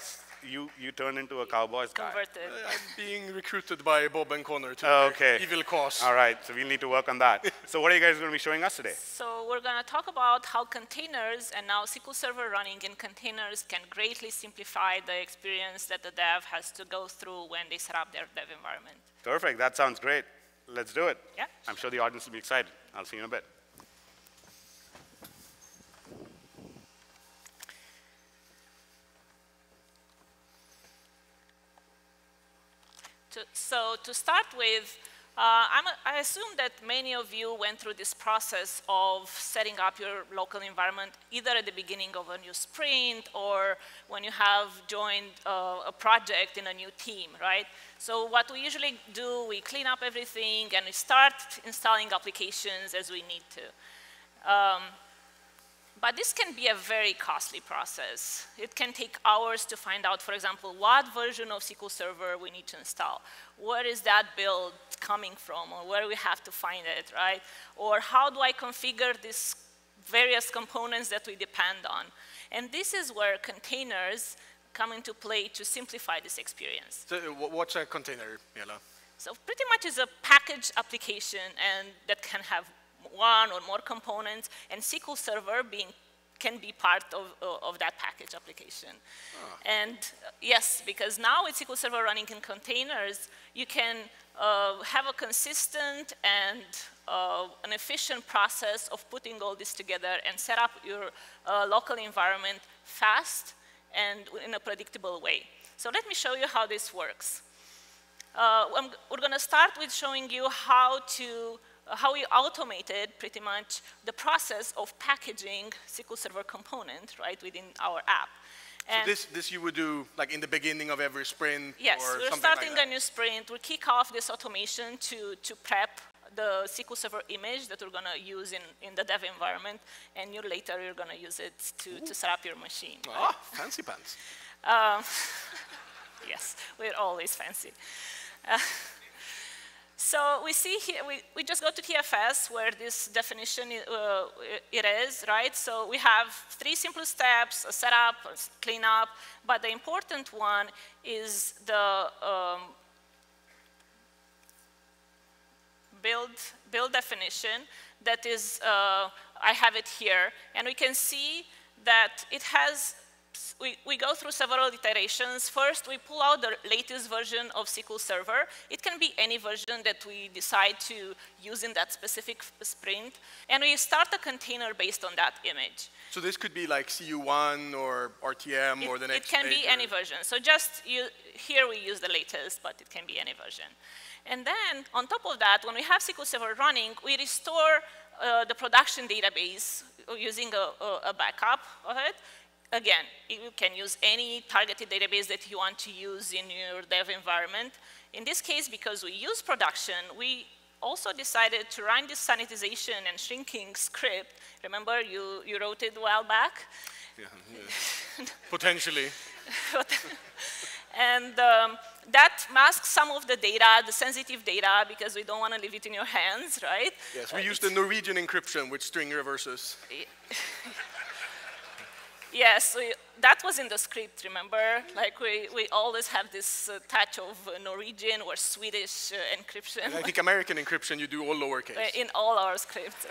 You turned into a Cowboys guy. Converted. I'm being recruited by Bob and Connor to okay. evil cause. All right, so we'll need to work on that. So what are you guys going to be showing us today? So we're going to talk about how containers and now SQL Server running in containers can greatly simplify the experience that the dev has to go through when they set up their dev environment. Perfect, that sounds great. Let's do it. Yeah. I'm sure the audience will be excited. I'll see you in a bit. So to start with, I assume that many of you went through this process of setting up your local environment either at the beginning of a new sprint or when you have joined a project in a new team, right? So what we usually do, we clean up everything and we start installing applications as we need to. But this can be a very costly process. It can take hours to find out, for example, what version of SQL Server we need to install. Where is that build coming from, or where we have to find it, right? Or how do I configure these various components that we depend on? And this is where containers come into play to simplify this experience. So what's a container, Mihela? So pretty much is a package application and that can have one or more components, and SQL Server can be part of that package application. Oh. And yes, because now with SQL Server running in containers, you can have a consistent and an efficient process of putting all this together and set up your local environment fast and in a predictable way. So let me show you how this works. We're going to start with showing you how we automated pretty much the process of packaging SQL Server component, right, within our app. And so this you would do like in the beginning of every sprint? Yes, or we're starting a new sprint. We kick off this automation to prep the SQL Server image that we're going to use in the dev environment, and later you're going to use it to set up your machine. Ah, right? Fancy pants. Yes, we're always fancy. So we see here, we just go to TFS where this definition it is, right? So we have 3 simple steps, a setup, a cleanup, but the important one is the build definition that is, I have it here, and we can see that it has, we go through several iterations. First, we pull out the latest version of SQL Server. It can be any version that we decide to use in that specific sprint. And we start a container based on that image. So this could be like CU1 or RTM or the next It can be any version. So just here we use the latest, but it can be any version. And then on top of that, when we have SQL Server running, we restore the production database using a backup of it. Again, you can use any targeted database that you want to use in your dev environment. In this case, because we use production, we also decided to run this sanitization and shrinking script. Remember, you wrote it a while back? Yeah, yeah. Potentially. And that masks some of the data, the sensitive data, because we don't want to leave it in your hands, right? Yes, we used the Norwegian encryption with string reverses. Yes, that was in the script, remember? Like, we always have this touch of Norwegian or Swedish encryption. I think American encryption, you do all lowercase. In all our scripts.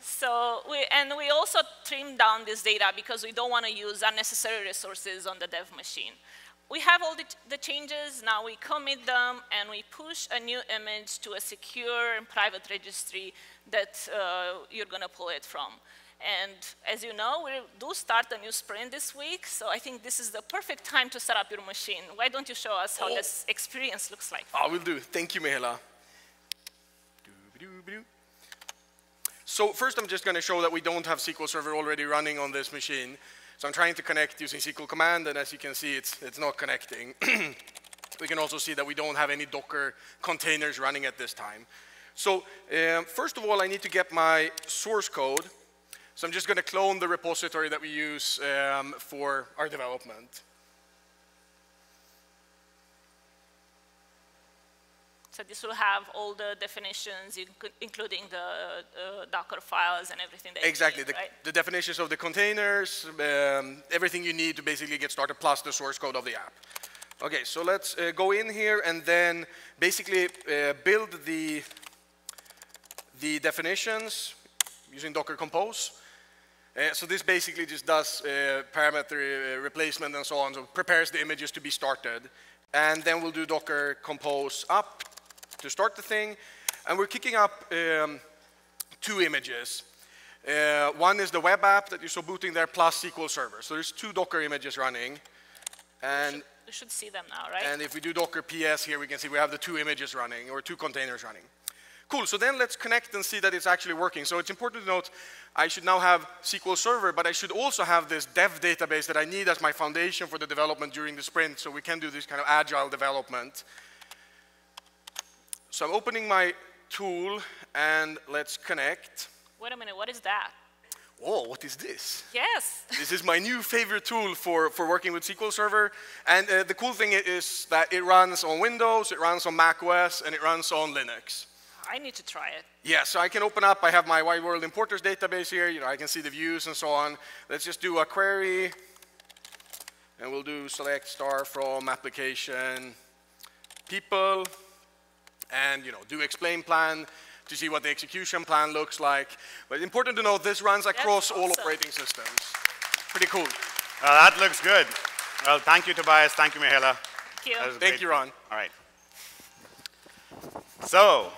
So we also trimmed down this data because we don't want to use unnecessary resources on the dev machine. We have all the changes, now we commit them, and we push a new image to a secure and private registry that you're going to pull it from. And as you know, we do start a new sprint this week, so I think this is the perfect time to set up your machine. Why don't you show us how this experience looks like? I will do. Thank you, Mihaela. So first, I'm just going to show that we don't have SQL Server already running on this machine. So I'm trying to connect using SQL command, and as you can see, it's not connecting. We can also see that we don't have any Docker containers running at this time. So first of all, I need to get my source code. So I'm just going to clone the repository that we use for our development. So this will have all the definitions, including the Docker files and everything that exactly, you need, right? The definitions of the containers, everything you need to basically get started, plus the source code of the app. Okay, so let's go in here and then basically build the definitions using Docker Compose. So this basically just does parameter replacement and so on, so prepares the images to be started. And then we'll do Docker Compose up to start the thing. And we're kicking up 2 images. One is the web app that you saw booting there, plus SQL Server. So there's 2 Docker images running. And you should see them now, right? And if we do Docker PS here, we can see we have the 2 images running, or 2 containers running. Cool, so then let's connect and see that it's actually working. So it's important to note, I should now have SQL Server, but I should also have this dev database that I need as my foundation for the development during the sprint, so we can do this kind of agile development. So I'm opening my tool, and let's connect. Wait a minute, what is that? Oh, what is this? Yes. This is my new favorite tool for working with SQL Server. And the cool thing is that it runs on Windows, it runs on Mac OS, and it runs on Linux. I need to try it. Yeah, so I can open up, I have my Wide World Importers database here, I can see the views and so on. Let's just do a query, and we'll do select star from application people, and do explain plan to see what the execution plan looks like. But important to note, this runs across all operating systems. Pretty cool. That looks good. Well, thank you, Tobias. Thank you, Mihaela. Thank you. Thank you, Ron. All right. So,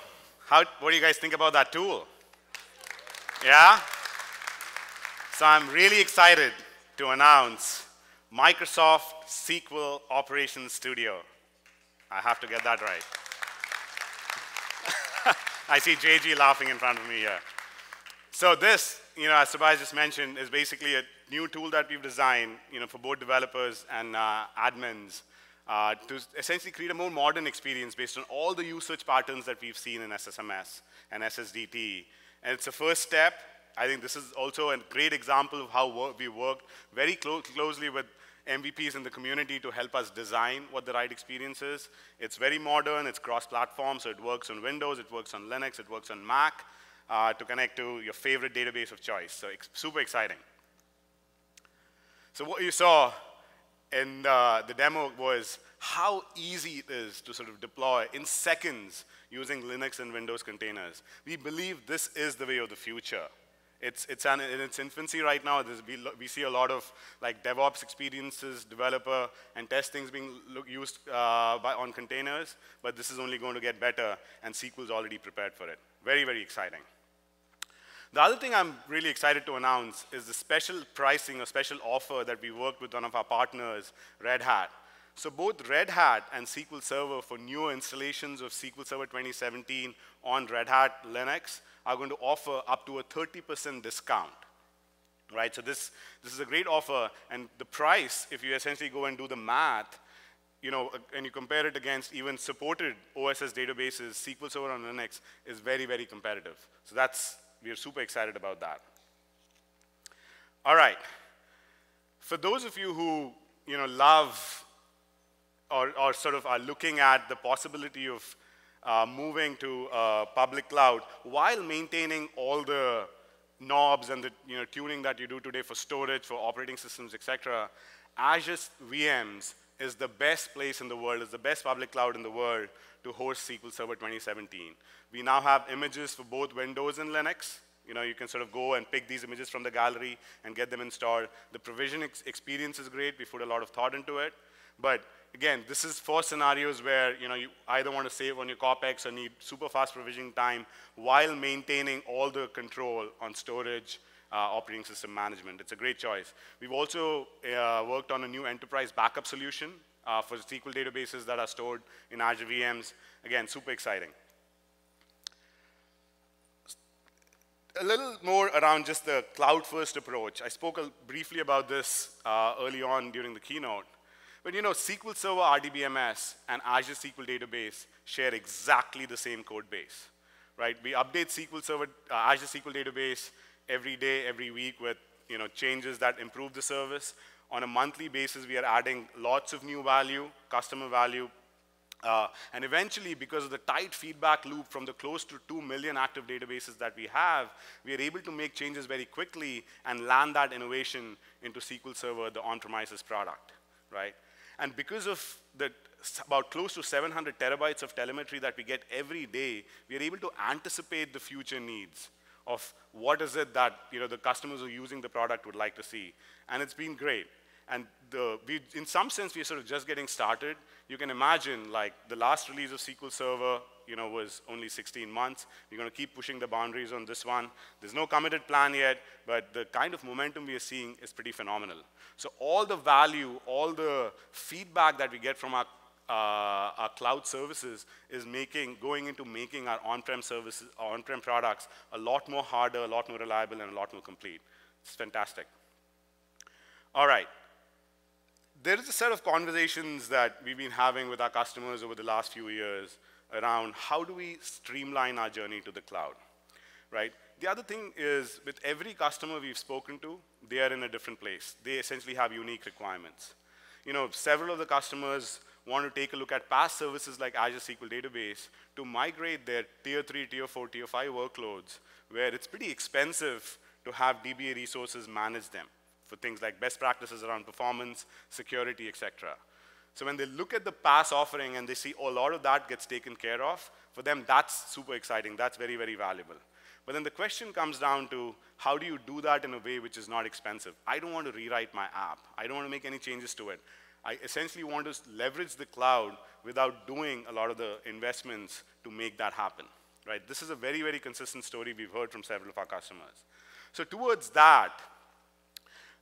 what do you guys think about that tool? Yeah? So I'm really excited to announce Microsoft SQL Operations Studio. I have to get that right. I see JG laughing in front of me here. So this, as Tobias just mentioned, is basically a new tool that we've designed, for both developers and admins to essentially create a more modern experience based on all the usage patterns that we've seen in SSMS and SSDT. And it's a first step. I think this is also a great example of how we worked very closely with MVPs in the community to help us design what the right experience is. It's very modern, it's cross-platform, so it works on Windows, it works on Linux, it works on Mac to connect to your favorite database of choice. So super exciting. So what you saw in the demo was how easy it is to sort of deploy in seconds using Linux and Windows containers. We believe this is the way of the future. It's in its infancy right now. We see a lot of DevOps experiences, developer, and testings being used on containers, but this is only going to get better, and SQL is already prepared for it. Very, very exciting. The other thing I'm really excited to announce is the special pricing or special offer that we worked with one of our partners, Red Hat. So both Red Hat and SQL Server for newer installations of SQL Server 2017 on Red Hat Linux are going to offer up to a 30% discount, right? So this is a great offer, and the price, if you essentially go and do the math, and you compare it against even supported OSS databases, SQL Server on Linux is very, very competitive. So we are super excited about that. All right. For those of you who love or sort of are looking at the possibility of moving to public cloud while maintaining all the knobs and the tuning that you do today for storage, for operating systems, etc., Azure VMs is the best place in the world, is the best public cloud in the world to host SQL Server 2017. We now have images for both Windows and Linux. You can sort of go and pick these images from the gallery and get them installed. The provision experience is great. We put a lot of thought into it. But again, this is for scenarios where you either want to save on your CapEx or need super fast provisioning time while maintaining all the control on storage, operating system management. It's a great choice. We've also worked on a new enterprise backup solution for SQL databases that are stored in Azure VMs. Again, super exciting. A little more around just the cloud-first approach. I spoke briefly about this early on during the keynote. But SQL Server RDBMS and Azure SQL Database share exactly the same code base, right? We update SQL Server, Azure SQL Database every day, every week with changes that improve the service. On a monthly basis, we are adding lots of new value, customer value. And eventually, because of the tight feedback loop from the close to 2 million active databases that we are able to make changes very quickly and land that innovation into SQL Server, the on-premises product, right? And because of about close to 700 terabytes of telemetry that we get every day, we are able to anticipate the future needs of what is it that the customers who are using the product would like to see. And it's been great. And in some sense, we're sort of just getting started. You can imagine, like, the last release of SQL Server, was only 16 months. We're going to keep pushing the boundaries on this one. There's no committed plan yet, but the kind of momentum we are seeing is pretty phenomenal. So all the value, all the feedback that we get from our cloud services is going into making our on-prem services, on-prem products a lot more harder, a lot more reliable, and a lot more complete. It's fantastic. All right. There is a set of conversations that we've been having with our customers over the last few years around how do we streamline our journey to the cloud, right? The other thing is, with every customer we've spoken to, they are in a different place. They essentially have unique requirements. Several of the customers want to take a look at past services like Azure SQL Database to migrate their tier 3, tier 4, tier 5 workloads, where it's pretty expensive to have DBA resources manage them for things like best practices around performance, security, etc. So when they look at the PaaS offering and they see a lot of that gets taken care of, for them that's super exciting. That's very, very valuable. But then the question comes down to, how do you do that in a way which is not expensive? I don't want to rewrite my app. I don't want to make any changes to it. I essentially want to leverage the cloud without doing a lot of the investments to make that happen, right? This is a very, very consistent story we've heard from several of our customers. So towards that,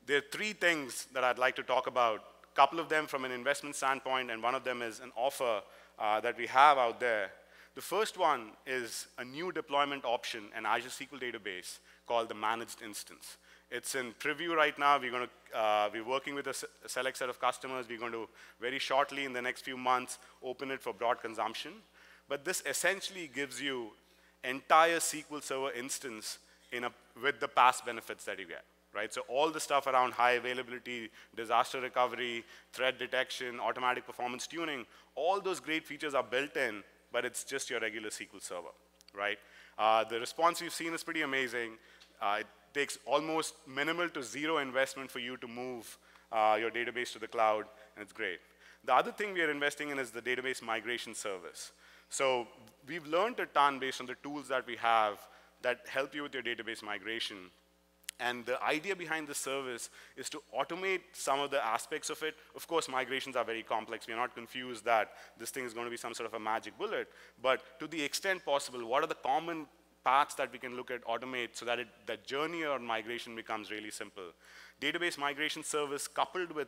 there are 3 things that I'd like to talk about, a couple of them from an investment standpoint, and one of them is an offer that we have out there. The first one is a new deployment option in Azure SQL Database called the Managed Instance. It's in preview right now. We're working with a select set of customers. We're going to, very shortly in the next few months, open it for broad consumption. But this essentially gives you entire SQL Server instance with the PaaS benefits that you get. Right? So all the stuff around high availability, disaster recovery, threat detection, automatic performance tuning, all those great features are built in, but it's just your regular SQL Server, right? The response we've seen is pretty amazing. It takes almost minimal to zero investment for you to move your database to the cloud, and it's great. The other thing we are investing in is the database migration service. So we've learned a ton based on the tools that we have that help you with your database migration. And the idea behind this service is to automate some of the aspects of it. Of course, migrations are very complex. We're not confused that this thing is going to be some sort of a magic bullet. But to the extent possible, what are the common paths that we can look at automate so that the journey on migration becomes really simple? Database migration service coupled with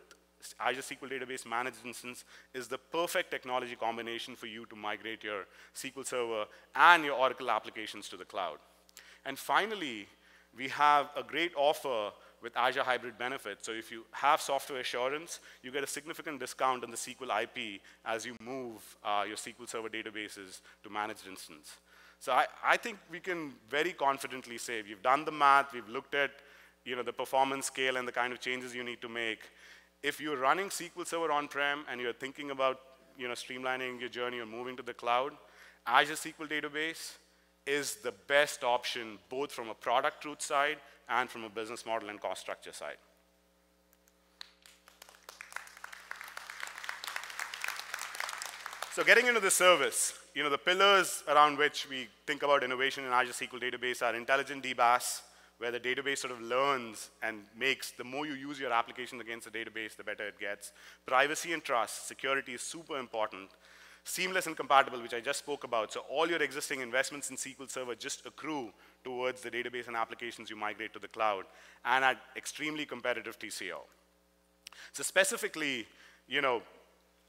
Azure SQL Database Managed Instance is the perfect technology combination for you to migrate your SQL Server and your Oracle applications to the cloud. And finally, we have a great offer with Azure Hybrid Benefits. So if you have software assurance, you get a significant discount on the SQL IP as you move your SQL Server databases to managed instance. So I think we can very confidently say we've done the math, we've looked at the performance scale and the kind of changes you need to make. If you're running SQL Server on-prem and you're thinking about streamlining your journey or moving to the cloud, Azure SQL Database is the best option both from a product truth side and from a business model and cost structure side. So getting into the service, the pillars around which we think about innovation in Azure SQL Database are intelligent DBaaS, where the database sort of learns and makes, the more you use your application against the database, the better it gets. Privacy and trust, security is super important. Seamless and compatible, which I just spoke about. So all your existing investments in SQL Server just accrue towards the database and applications you migrate to the cloud, and at extremely competitive TCO. So specifically,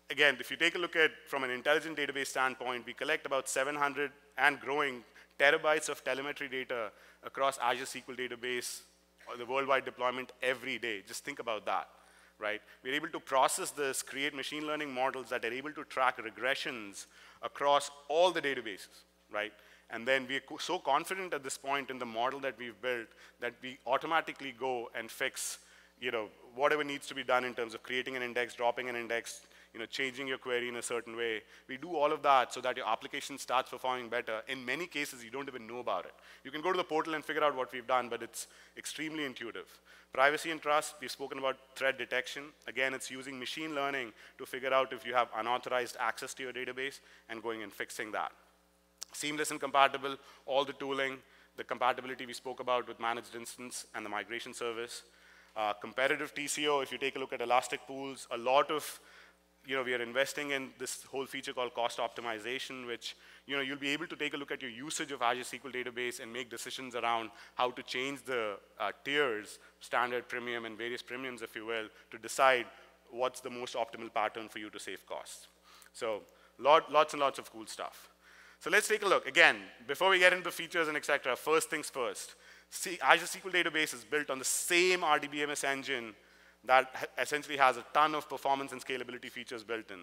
again, if you take a look at from an intelligent database standpoint, we collect about 700 and growing terabytes of telemetry data across Azure SQL Database, or the worldwide deployment every day. Just think about that, right? We're able to process this, create machine learning models that are able to track regressions across all the databases, right? And then we're so confident at this point in the model that we've built that we automatically go and fix, whatever needs to be done in terms of creating an index, dropping an index, changing your query in a certain way. We do all of that so that your application starts performing better. In many cases, you don't even know about it. You can go to the portal and figure out what we've done, but it's extremely intuitive. Privacy and trust, we've spoken about threat detection. Again, it's using machine learning to figure out if you have unauthorized access to your database and going and fixing that. Seamless and compatible, all the tooling, the compatibility we spoke about with managed instance and the migration service. Competitive TCO, if you take a look at elastic pools, a lot of we are investing in this whole feature called cost optimization, which you'll be able to take a look at your usage of Azure SQL Database and make decisions around how to change the tiers, standard, premium, and various premiums, if you will, to decide what's the most optimal pattern for you to save costs. So lots and lots of cool stuff. So let's take a look. Again, before we get into the features and et cetera, first things first. Azure SQL Database is built on the same RDBMS engine that essentially has a ton of performance and scalability features built in.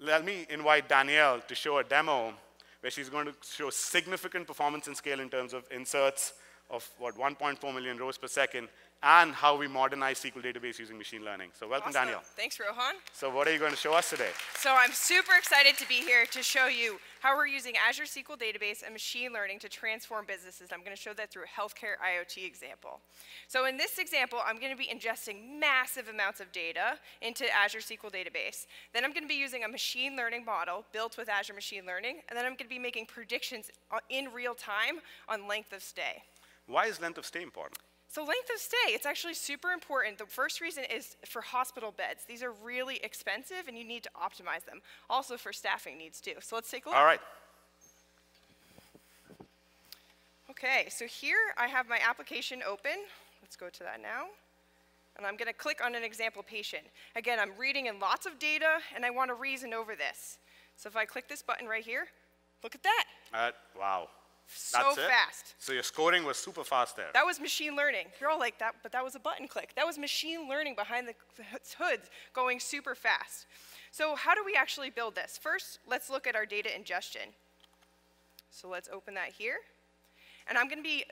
Let me invite Danielle to show a demo where she's going to show significant performance and scale in terms of inserts of, 1.4 million rows per second, and how we modernize SQL Database using machine learning. So welcome, Awesome. Danielle. Thanks, Rohan. So what are you going to show us today? So I'm super excited to be here to show you how we're using Azure SQL Database and machine learning to transform businesses. I'm going to show that through a healthcare IoT example. So in this example, I'm going to be ingesting massive amounts of data into Azure SQL Database. Then I'm going to be using a machine learning model built with Azure Machine Learning, and then I'm going to be making predictions in real time on length of stay. Why is length of stay important? So length of stay, it's actually super important. The first reason is for hospital beds. These are really expensive, and you need to optimize them. Also for staffing needs too. So let's take a look. All right. Okay, so here I have my application open. Let's go to that now. And I'm going to click on an example patient. Again, I'm reading in lots of data, and I want to reason over this. So if I click this button right here, look at that. Wow. So That's it? fast. So your scoring was super fast there. That was machine learning. You're all like that, but that was a button click. That was machine learning behind the hood going super fast. So how do we actually build this? First, let's look at our data ingestion. So let's open that here. And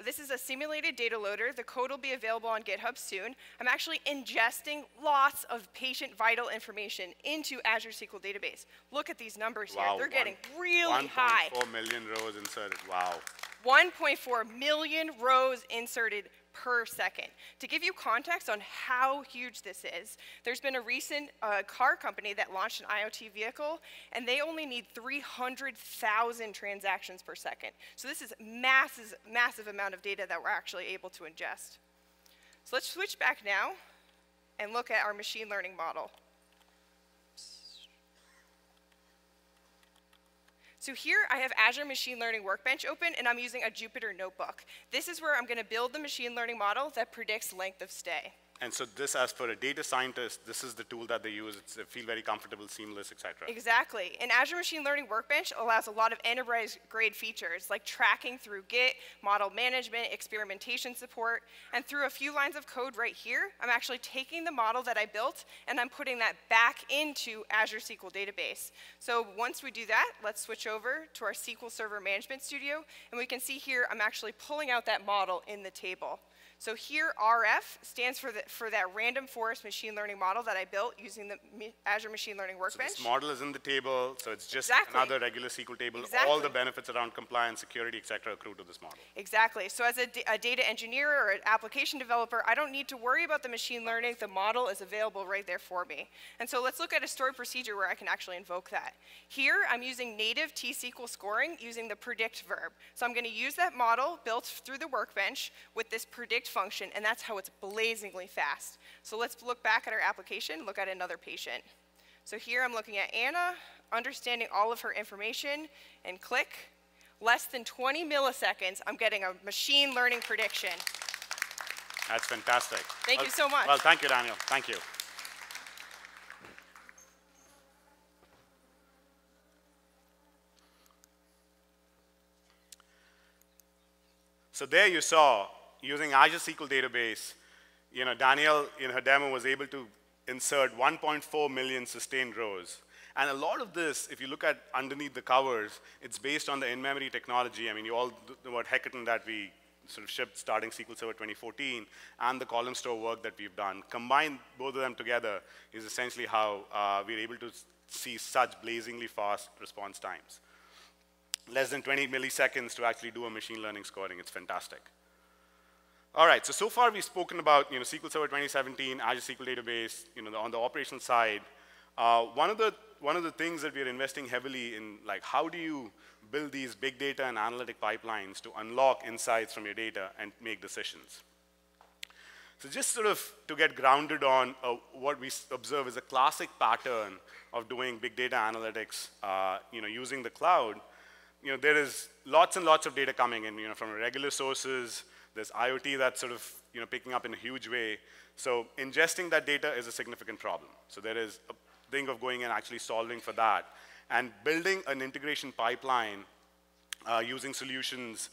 this is a simulated data loader. The code will be available on GitHub soon. I'm actually ingesting lots of patient vital information into Azure SQL Database. Look at these numbers here. They're getting really high. 1.4 million rows inserted, wow. 1.4 million rows inserted per second. To give you context on how huge this is, there's been a recent car company that launched an IoT vehicle, and they only need 300,000 transactions per second. So this is massive amount of data that we're actually able to ingest. So let's switch back now and look at our machine learning model. So here I have Azure Machine Learning Workbench open, and I'm using a Jupyter Notebook. This is where I'm going to build the machine learning model that predicts length of stay. And so this, as for a data scientist, this is the tool that they use. They feel very comfortable, seamless, et cetera. Exactly. And Azure Machine Learning Workbench allows a lot of enterprise-grade features, like tracking through Git, model management, experimentation support, and through a few lines of code right here, I'm actually taking the model that I built, and I'm putting that back into Azure SQL Database. So once we do that, let's switch over to our SQL Server Management Studio, and we can see here I'm actually pulling out that model in the table. So here, RF stands for that random forest machine learning model that I built using the Azure Machine Learning Workbench. So this model is in the table, so it's just another regular SQL table. Exactly. All the benefits around compliance, security, et cetera, accrue to this model. Exactly. So as a data engineer or an application developer, I don't need to worry about the machine learning. The model is available right there for me. And so let's look at a stored procedure where I can actually invoke that. Here, I'm using native T-SQL scoring using the predict verb. So I'm going to use that model built through the workbench with this predict function, and that's how it's blazingly fast. So let's look back at our application, look at another patient. So here I'm looking at Anna, understanding all of her information, and click. Less than 20 milliseconds, I'm getting a machine learning prediction. That's fantastic. Thank you so much. Well, thank you, Daniel. Thank you. So there you saw, using Azure SQL Database, Daniel in her demo was able to insert 1.4 million sustained rows. And a lot of this, if you look at underneath the covers, it's based on the in-memory technology. I mean, you all know about Hackathon that we sort of shipped starting SQL Server 2014 and the column store work that we've done. Combine both of them together is essentially how we're able to see such blazingly fast response times. Less than 20 milliseconds to actually do a machine learning scoring. It's fantastic. All right, so far we've spoken about SQL Server 2017, Azure SQL Database, on the operational side. One of the things that we're investing heavily in, like how do you build these big data and analytic pipelines to unlock insights from your data and make decisions. So just sort of to get grounded on what we observe is a classic pattern of doing big data analytics, using the cloud. There is lots and lots of data coming in, from regular sources. There's IoT that's sort of, picking up in a huge way. So ingesting that data is a significant problem. So there is a thing of going and actually solving for that. And building an integration pipeline using solutions,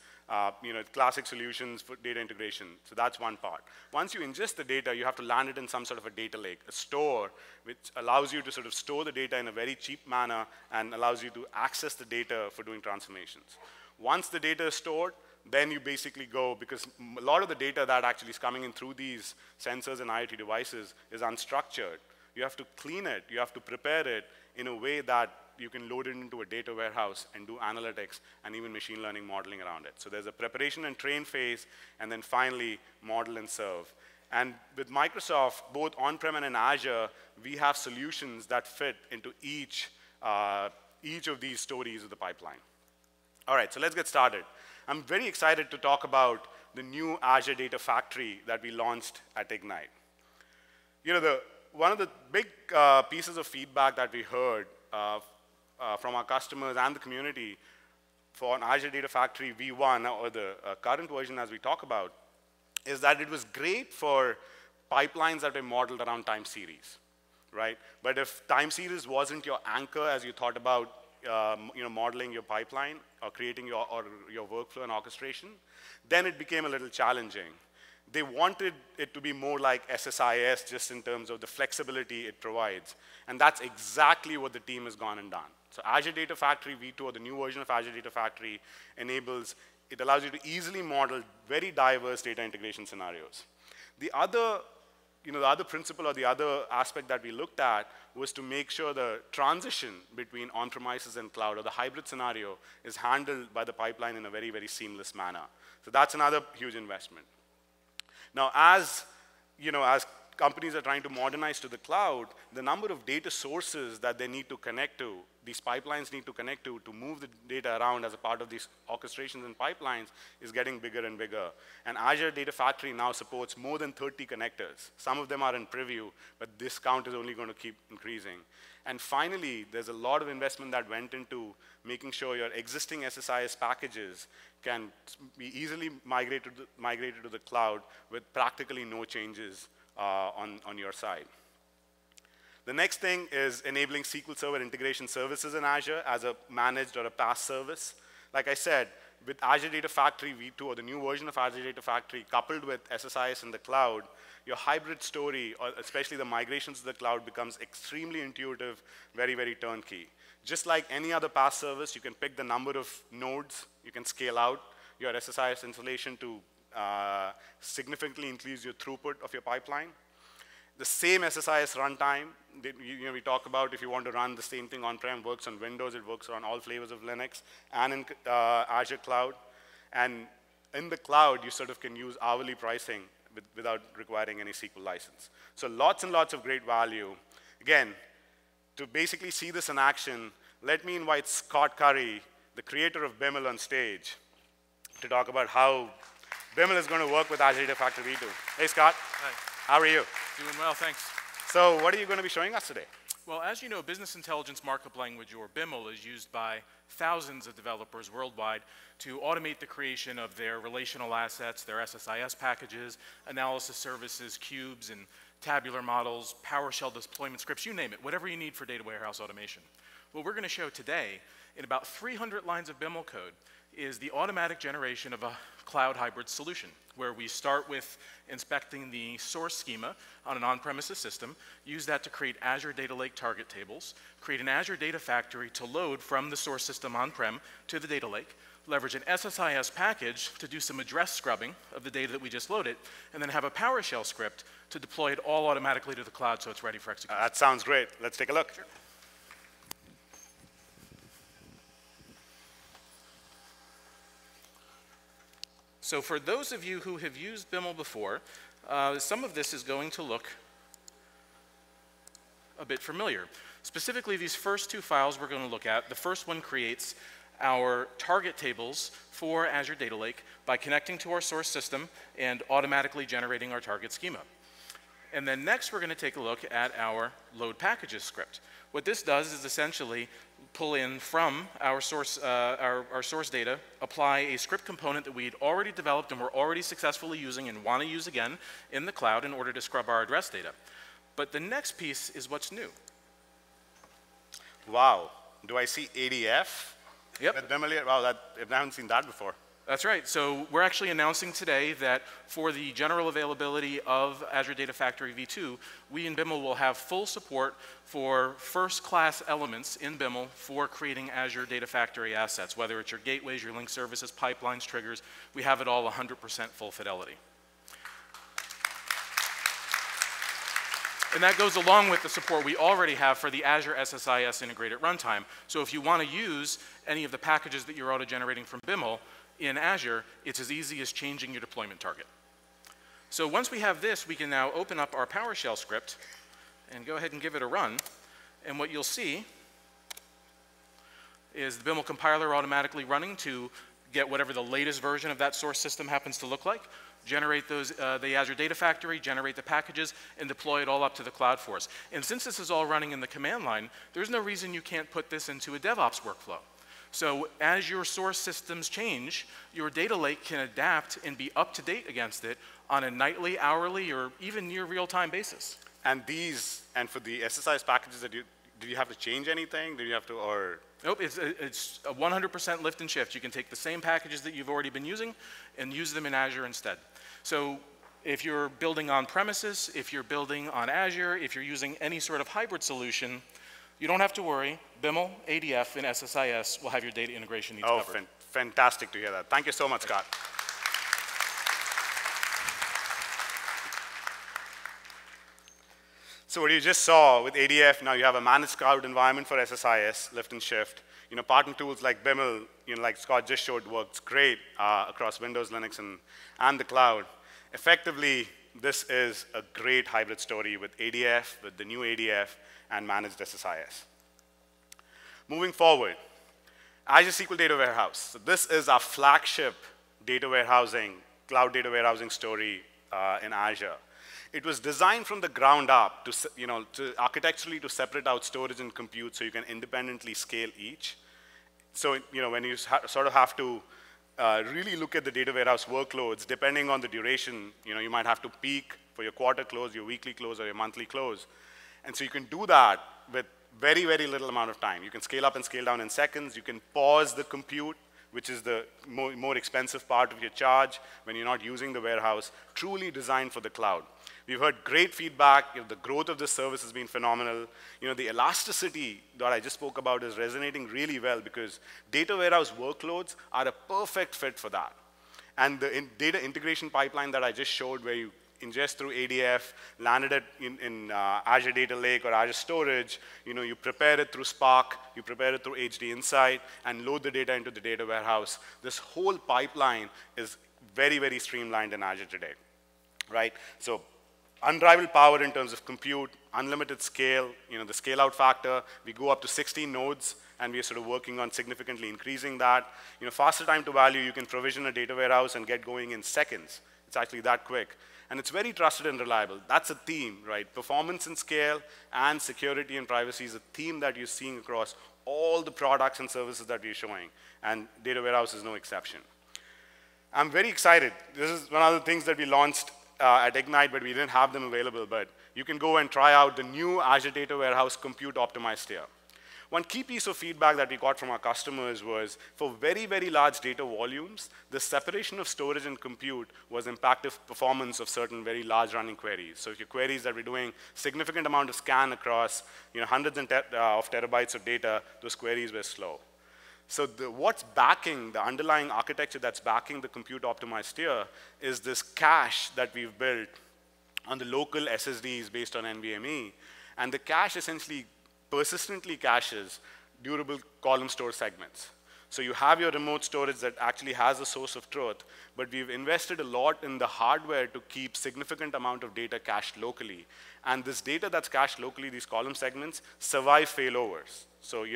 classic solutions for data integration. So that's one part. Once you ingest the data, you have to land it in some sort of a data lake, a store, which allows you to sort of store the data in a very cheap manner and allows you to access the data for doing transformations. Once the data is stored, then you basically go, because a lot of the data that actually is coming in through these sensors and IoT devices is unstructured. You have to clean it, you have to prepare it in a way that you can load it into a data warehouse and do analytics and even machine learning modeling around it. So there's a preparation and train phase, and then finally model and serve. And with Microsoft, both on-prem and in Azure, we have solutions that fit into each of these stories of the pipeline. All right, so let's get started. I'm very excited to talk about the new Azure Data Factory that we launched at Ignite. One of the big pieces of feedback that we heard from our customers and the community for an Azure Data Factory V1, or the current version as we talk about, is that it was great for pipelines that were modeled around time series, right? But if time series wasn't your anchor as you thought about modeling your pipeline or creating your workflow and orchestration, then it became a little challenging. They wanted it to be more like SSIS just in terms of the flexibility it provides. And that's exactly what the team has gone and done. So Azure Data Factory V2, or the new version of Azure Data Factory, it allows you to easily model very diverse data integration scenarios. The other principle or the other aspect that we looked at was to make sure the transition between on-premises and cloud, or the hybrid scenario, is handled by the pipeline in a very, very seamless manner. So that's another huge investment. Now, as companies are trying to modernize to the cloud, the number of data sources that they need to connect to, these pipelines need to connect to move the data around as a part of these orchestrations and pipelines is getting bigger and bigger. And Azure Data Factory now supports more than 30 connectors. Some of them are in preview, but this count is only going to keep increasing. And finally, there's a lot of investment that went into making sure your existing SSIS packages can be easily migrated to the cloud with practically no changes on your side. The next thing is enabling SQL Server integration services in Azure as a managed or a PaaS service. Like I said, with Azure Data Factory v2, or the new version of Azure Data Factory, coupled with SSIS in the cloud, your hybrid story, or especially the migrations to the cloud, becomes extremely intuitive, very, very turnkey. Just like any other PaaS service, you can pick the number of nodes. You can scale out your SSIS installation to significantly increase your throughput of your pipeline. The same SSIS runtime, we talk about if you want to run the same thing on-prem, works on Windows, it works on all flavors of Linux, and in Azure Cloud. And in the cloud, you sort of can use hourly pricing without requiring any SQL license. So lots and lots of great value. Again, to basically see this in action, let me invite Scott Curry, the creator of BIML, on stage to talk about how BIML is going to work with Azure Data Factory v2. Hey, Scott. Hi. How are you? Doing well, thanks. So what are you going to be showing us today? Well, as you know, business intelligence markup language, or BIML, is used by thousands of developers worldwide to automate the creation of their relational assets, their SSIS packages, analysis services, cubes, and tabular models, PowerShell deployment scripts, you name it, whatever you need for data warehouse automation. What we're going to show today, in about 300 lines of BIML code, is the automatic generation of a cloud hybrid solution, where we start with inspecting the source schema on an on-premises system, use that to create Azure Data Lake target tables, create an Azure Data Factory to load from the source system on-prem to the data lake, leverage an SSIS package to do some address scrubbing of the data that we just loaded, and then have a PowerShell script to deploy it all automatically to the cloud so it's ready for execution. That sounds great. Let's take a look. Sure. So for those of you who have used BIML before, some of this is going to look a bit familiar. Specifically, these first two files we're going to look at, the first one creates our target tables for Azure Data Lake by connecting to our source system and automatically generating our target schema. And then next, we're going to take a look at our load packages script. What this does is essentially pull in from our source data, apply a script component that we'd already developed and we're already successfully using and want to use again in the cloud in order to scrub our address data. But the next piece is what's new. Wow. Do I see ADF? Yep. Wow, I haven't seen that before. That's right. So we're actually announcing today that for the general availability of Azure Data Factory v2, we in BIML will have full support for first-class elements in BIML for creating Azure Data Factory assets, whether it's your gateways, your link services, pipelines, triggers. We have it all 100% full fidelity. And that goes along with the support we already have for the Azure SSIS integrated runtime. So if you want to use any of the packages that you're auto-generating from BIML, in Azure, it's as easy as changing your deployment target. So once we have this, we can now open up our PowerShell script and go ahead and give it a run. And what you'll see is the BIML compiler automatically running to get whatever the latest version of that source system happens to look like, generate those, the Azure Data Factory, generate the packages, and deploy it all up to the cloud for us. And since this is all running in the command line, there's no reason you can't put this into a DevOps workflow. So as your source systems change, your data lake can adapt and be up to date against it on a nightly, hourly, or even near real-time basis. And for the SSIS packages, did you have to change anything? Did you have to, or? Nope, it's a 100% lift and shift. You can take the same packages that you've already been using and use them in Azure instead. So if you're building on premises, if you're building on Azure, if you're using any sort of hybrid solution, you don't have to worry. BIML, ADF, and SSIS will have your data integration needs covered. Oh, fantastic to hear that. Thank you so much, Scott. So what you just saw with ADF, now you have a managed cloud environment for SSIS, lift and shift. Partner tools like BIML, like Scott just showed, works great across Windows, Linux, and the cloud. Effectively, this is a great hybrid story with ADF, with the new ADF, and managed SSIS. Moving forward, Azure SQL Data Warehouse. So this is our flagship data warehousing, cloud data warehousing story in Azure. It was designed from the ground up to architecturally to separate out storage and compute so you can independently scale each. So when you sort of have to really look at the data warehouse workloads, depending on the duration, you might have to peak for your quarter close, your weekly close, or your monthly close. And so you can do that with very, very little amount of time. You can scale up and scale down in seconds. You can pause the compute, which is the more expensive part of your charge when you're not using the warehouse, truly designed for the cloud. We've heard great feedback. The growth of this service has been phenomenal. The elasticity that I just spoke about is resonating really well because data warehouse workloads are a perfect fit for that. And the data integration pipeline that I just showed where you ingest through ADF, landed it in Azure Data Lake or Azure Storage, you prepare it through Spark, you prepare it through HD Insight, and load the data into the data warehouse. This whole pipeline is very, very streamlined in Azure today, right? So unrivaled power in terms of compute, unlimited scale, the scale out factor, we go up to 16 nodes, and we are sort of working on significantly increasing that. Faster time to value, you can provision a data warehouse and get going in seconds. It's actually that quick. And it's very trusted and reliable. That's a theme, right? Performance and scale and security and privacy is a theme that you're seeing across all the products and services that we're showing. And data warehouse is no exception. I'm very excited. This is one of the things that we launched at Ignite, but we didn't have them available. But you can go and try out the new Azure Data Warehouse Compute Optimized tier. One key piece of feedback that we got from our customers was for very, very large data volumes, the separation of storage and compute was impacting performance of certain very large running queries. So if your queries that we're doing significant amount of scan across hundreds of terabytes of data, those queries were slow. So what's backing, the underlying architecture that's backing the compute optimized tier is this cache that we've built on the local SSDs based on NVMe. And the cache essentially persistently caches durable column store segments. So you have your remote storage that actually has a source of truth, but we've invested a lot in the hardware to keep significant amount of data cached locally. And this data that's cached locally, these column segments, survive failovers. So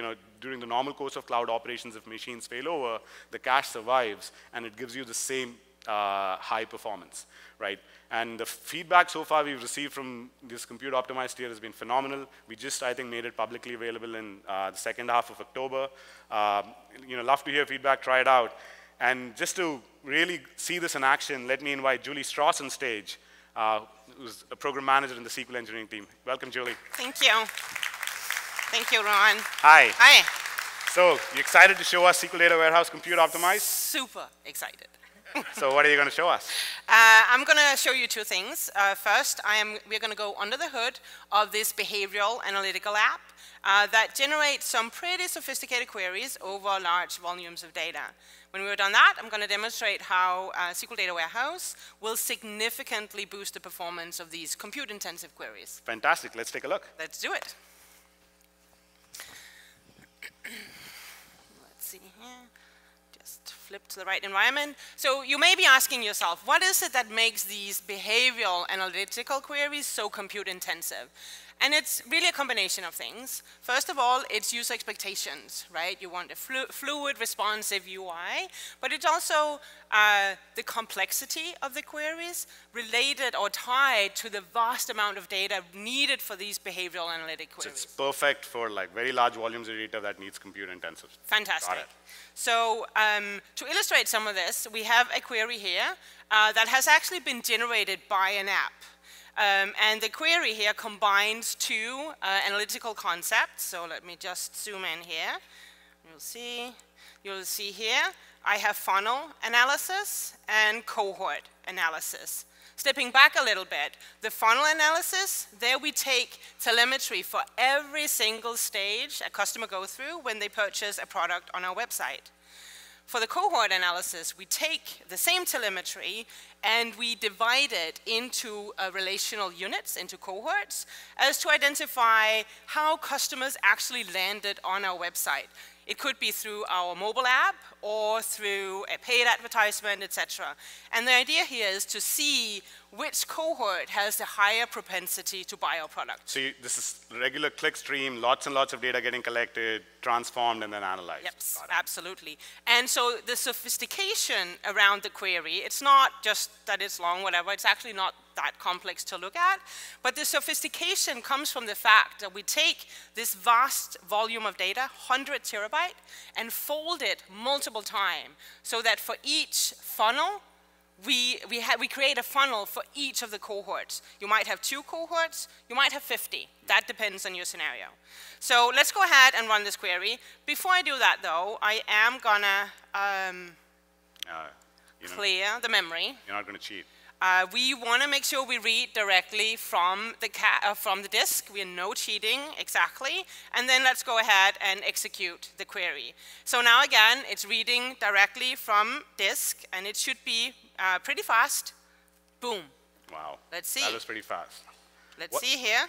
during the normal course of cloud operations, if machines fail over, the cache survives, and it gives you the same high performance, right? And the feedback so far we've received from this compute optimized tier has been phenomenal. We just, I think, made it publicly available in the second half of October. Love to hear feedback, try it out. And just to really see this in action, let me invite Julie Strauss on stage, who's a program manager in the SQL engineering team. Welcome, Julie. Thank you. Thank you, Rohan. Hi. Hi. So, you excited to show us SQL Data Warehouse Compute Optimized? Super excited. So what are you going to show us? I'm going to show you two things. First, we're going to go under the hood of this behavioral analytical app that generates some pretty sophisticated queries over large volumes of data. When we're done that, I'm going to demonstrate how SQL Data Warehouse will significantly boost the performance of these compute-intensive queries. Fantastic. Let's take a look. Let's do it. Let's see here. Flip to the right environment. So you may be asking yourself, what is it that makes these behavioral analytical queries so compute intensive? And it's really a combination of things. First of all, it's user expectations, right? You want a fluid, responsive UI, but it's also the complexity of the queries related or tied to the vast amount of data needed for these behavioral analytic queries. So it's perfect for very large volumes of data that needs compute intensive. Fantastic. Got it. So to illustrate some of this, we have a query here that has actually been generated by an app. And the query here combines two analytical concepts. So let me just zoom in here. You'll see here, I have funnel analysis and cohort analysis. Stepping back a little bit, the funnel analysis, there we take telemetry for every single stage a customer goes through when they purchase a product on our website. For the cohort analysis, we take the same telemetry and we divide it into relational units, into cohorts, as to identify how customers actually landed on our website. It could be through our mobile app or through a paid advertisement, etc. And the idea here is to see which cohort has the higher propensity to buy our product. So this is regular click stream, lots and lots of data getting collected, transformed, and then analyzed. Yep, absolutely. And so the sophistication around the query, it's not just that it's long, whatever, it's actually not that complex to look at, but the sophistication comes from the fact that we take this vast volume of data, 100 terabyte, and fold it multiple times, so that for each funnel, we create a funnel for each of the cohorts. You might have 2 cohorts, you might have 50. That depends on your scenario. So let's go ahead and run this query. Before I do that, though, I am gonna clear the memory. You're not going to cheat. We want to make sure we read directly from the disk. We are no cheating, exactly. And then let's go ahead and execute the query. So now again, it's reading directly from disk, and it should be pretty fast. Boom. Wow. Let's see. That was pretty fast. Let's see here.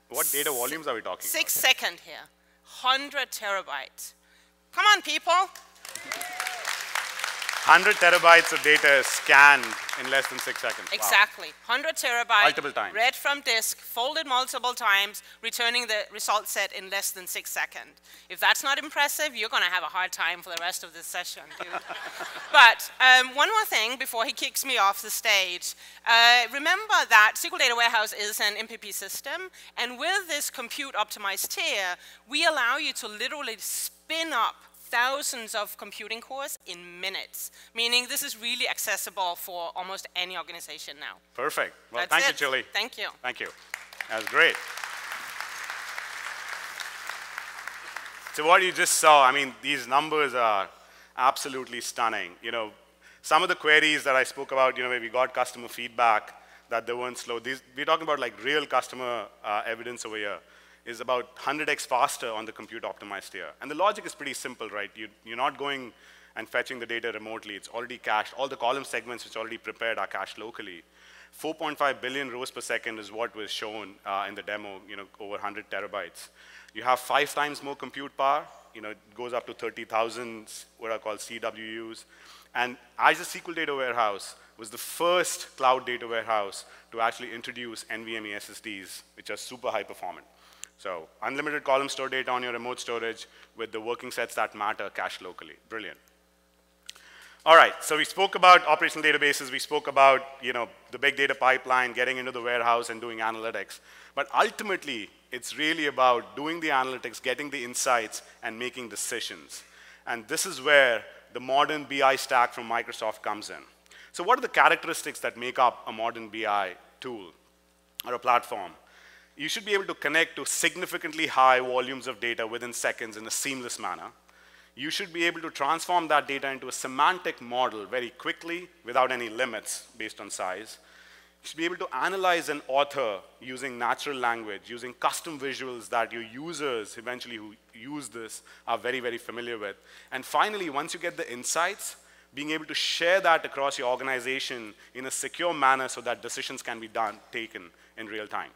What data volumes are we talking 6 seconds here. 100 terabytes. Come on, people. 100 terabytes of data is scanned in less than 6 seconds. Exactly. Wow. 100 terabytes. Multiple times. Read from disk, folded multiple times, returning the result set in less than 6 seconds. If that's not impressive, you're going to have a hard time for the rest of this session, dude. But one more thing before he kicks me off the stage. Remember that SQL Data Warehouse is an MPP system, and with this compute optimized tier, we allow you to literally spin up thousands of computing cores in minutes, meaning this is really accessible for almost any organization now. Perfect. Well, That's thank you, it. Chili. Thank you. Thank you. That was great. So what you just saw, I mean, these numbers are absolutely stunning. You know, some of the queries that I spoke about, you know, where we got customer feedback that they weren't slow. We're talking about like real customer evidence over here. Is about 100x faster on the compute optimized tier. And the logic is pretty simple, right? You're not going and fetching the data remotely. It's already cached. All the column segments which are already prepared are cached locally. 4.5 billion rows per second is what was shown in the demo, you know, over 100 terabytes. You have 5 times more compute power. You know, it goes up to 30,000 what are called CWUs. And Azure SQL Data Warehouse was the first cloud data warehouse to actually introduce NVMe SSDs, which are super high performant. So unlimited column store data on your remote storage with the working sets that matter cached locally. Brilliant. All right, so we spoke about operational databases. We spoke about, you know, the big data pipeline, getting into the warehouse and doing analytics. But ultimately, it's really about doing the analytics, getting the insights, and making decisions. And this is where the modern BI stack from Microsoft comes in. So what are the characteristics that make up a modern BI tool or a platform? You should be able to connect to significantly high volumes of data within seconds in a seamless manner. You should be able to transform that data into a semantic model very quickly without any limits based on size. You should be able to analyze an author using natural language, using custom visuals that your users eventually who use this are very, very familiar with. And finally, once you get the insights, being able to share that across your organization in a secure manner so that decisions can be taken in real time.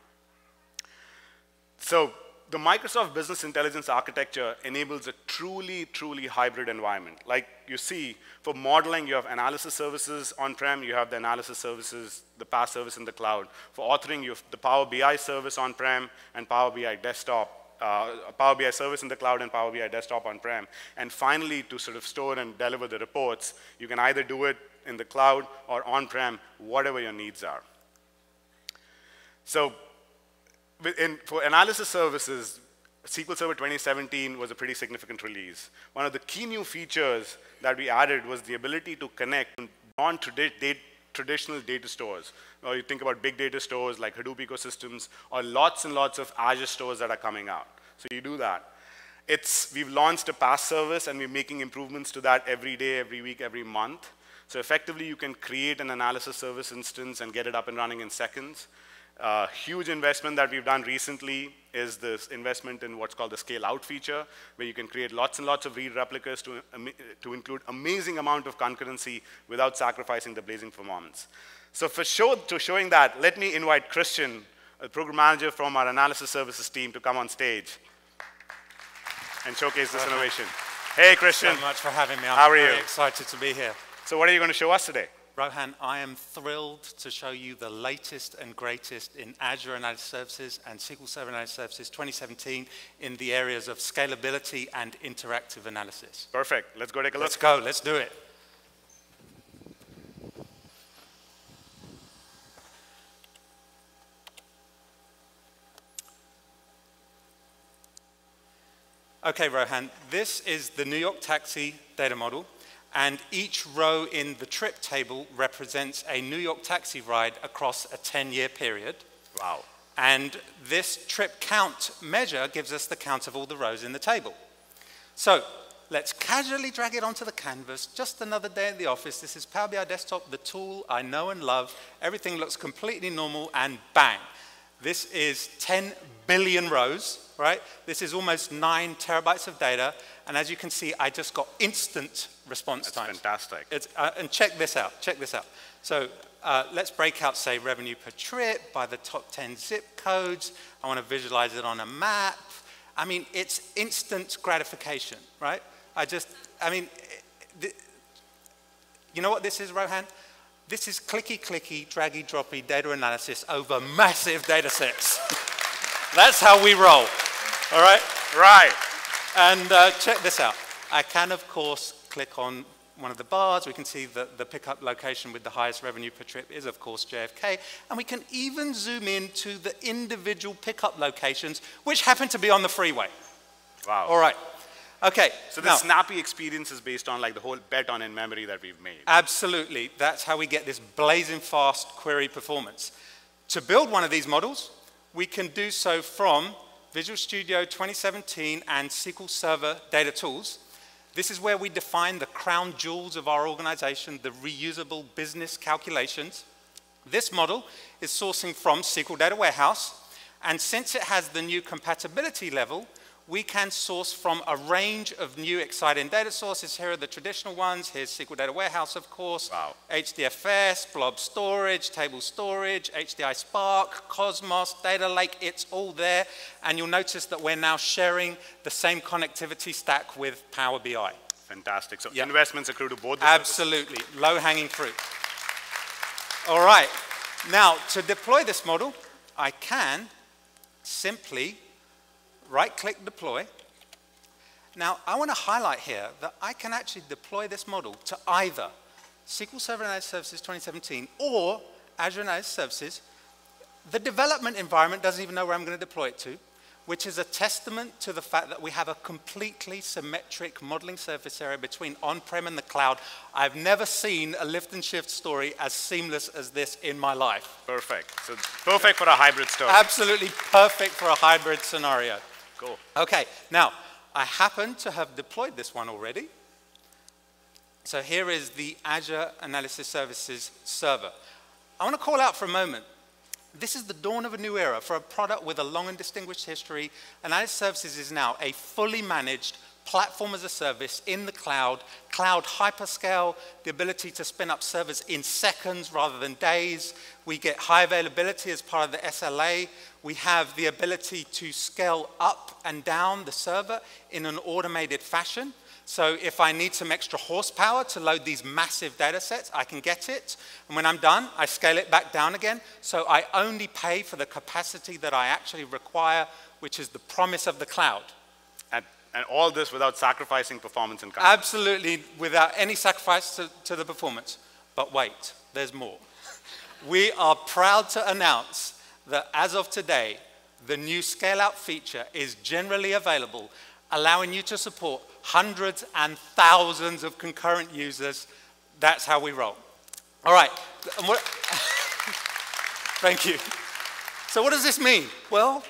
So the Microsoft Business Intelligence architecture enables a truly, truly hybrid environment. Like you see, for modeling, you have analysis services on-prem, you have the analysis services, the PaaS service in the cloud. For authoring, you have the Power BI service on-prem and Power BI desktop, Power BI service in the cloud and Power BI desktop on-prem. And finally, to sort of store and deliver the reports, you can either do it in the cloud or on-prem, whatever your needs are. So for analysis services, SQL Server 2017 was a pretty significant release. One of the key new features that we added was the ability to connect non-traditional data stores. Or you think about big data stores like Hadoop ecosystems, or lots and lots of Azure stores that are coming out. So you do that. We've launched a PaaS service, and we're making improvements to that every day, every week, every month. So effectively, you can create an analysis service instance and get it up and running in seconds. Huge investment that we've done recently is this investment in what's called the scale out feature, where you can create lots and lots of read replicas to include amazing amount of concurrency without sacrificing the blazing performance. So showing that, let me invite Christian, a program manager from our analysis services team, to come on stage and showcase this innovation. Hey, Christian. Thanks so much for having me. How are you? Very excited to be here. So what are you going to show us today? Rohan, I am thrilled to show you the latest and greatest in Azure Analysis Services and SQL Server Analysis Services 2017 in the areas of scalability and interactive analysis. Perfect. Let's go take a look. Let's go. Let's do it. Okay, Rohan, this is the New York Taxi data model. And each row in the trip table represents a New York taxi ride across a 10-year period. Wow. And this trip count measure gives us the count of all the rows in the table. So let's casually drag it onto the canvas. Just another day at the office. This is Power BI Desktop, the tool I know and love. Everything looks completely normal, and bang. This is 10 billion rows, right? This is almost 9 terabytes of data. And as you can see, I just got instant response time. That's fantastic. And check this out, check this out. So let's break out, say, revenue per trip by the top 10 zip codes. I want to visualize it on a map. I mean, it's instant gratification, right? You know what this is, Rohan? This is clicky, clicky, draggy, droppy data analysis over massive data sets. That's how we roll, all right? Right. And check this out. I can, of course, click on one of the bars. We can see that the pickup location with the highest revenue per trip is, of course, JFK. And we can even zoom in to the individual pickup locations, which happen to be on the freeway. Wow. All right. Okay. So the snappy experience is based on like the whole bet on in-memory that we've made. Absolutely. That's how we get this blazing fast query performance. To build one of these models, we can do so from Visual Studio 2017 and SQL Server data tools. This is where we define the crown jewels of our organization, the reusable business calculations. This model is sourcing from SQL Data Warehouse, and since it has the new compatibility level, we can source from a range of new exciting data sources. Here are the traditional ones. Here's SQL Data Warehouse, of course. Wow. HDFS, blob storage, table storage, HDI Spark, Cosmos, Data Lake, it's all there. And you'll notice that we're now sharing the same connectivity stack with Power BI. Fantastic. So investments accrue to both the Absolutely. Low-hanging fruit. All right. Now, to deploy this model, I can simply right-click deploy. Now, I want to highlight here that I can actually deploy this model to either SQL Server Analysis Services 2017 or Azure Analysis Services. The development environment doesn't even know where I'm going to deploy it to, which is a testament to the fact that we have a completely symmetric modeling surface area between on-prem and the cloud. I've never seen a lift and shift story as seamless as this in my life. Perfect. So perfect for a hybrid story. Absolutely perfect for a hybrid scenario. Cool. Okay, now, I happen to have deployed this one already. So here is the Azure Analysis Services server. I want to call out for a moment. This is the dawn of a new era for a product with a long and distinguished history. Analysis Services is now a fully managed platform as a service in the cloud, cloud hyperscale, the ability to spin up servers in seconds rather than days. We get high availability as part of the SLA. We have the ability to scale up and down the server in an automated fashion. So if I need some extra horsepower to load these massive data sets, I can get it. And when I'm done, I scale it back down again. So I only pay for the capacity that I actually require, which is the promise of the cloud. And all this without sacrificing performance and content. Absolutely, without any sacrifice to the performance. But wait, there's more. We are proud to announce that as of today, the new scale-out feature is generally available, allowing you to support hundreds and thousands of concurrent users. That's how we roll. All right. Thank you. So what does this mean? Well,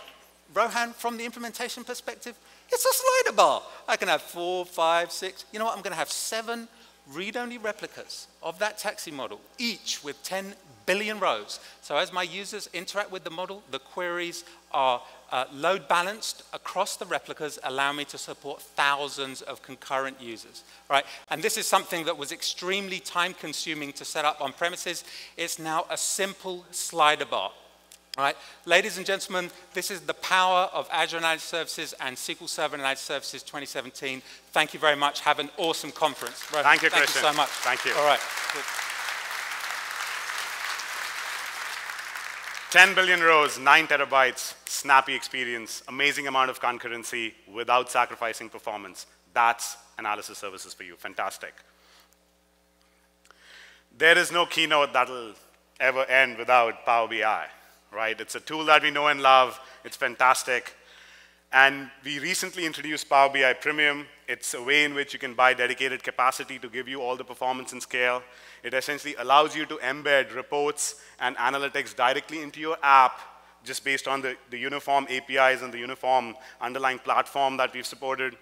Rohan, from the implementation perspective, it's a slider bar. I can have 4, 5, 6. You know what? I'm going to have 7 read-only replicas of that taxi model, each with 10 billion rows. So as my users interact with the model, the queries are load balanced across the replicas, allow me to support thousands of concurrent users, right? And this is something that was extremely time-consuming to set up on premises. It's now a simple slider bar. All right, ladies and gentlemen, this is the power of Azure Analysis Services and SQL Server Analysis Services 2017. Thank you very much. Have an awesome conference. Thank you, Christian. Thank you so much. Thank you. All right. 10 billion rows, 9 terabytes, snappy experience, amazing amount of concurrency without sacrificing performance. That's analysis services for you. Fantastic. There is no keynote that'll ever end without Power BI. Right? It's a tool that we know and love. It's fantastic. And we recently introduced Power BI Premium. It's a way in which you can buy dedicated capacity to give you all the performance and scale. It essentially allows you to embed reports and analytics directly into your app just based on the uniform APIs and the uniform underlying platform that we've supported.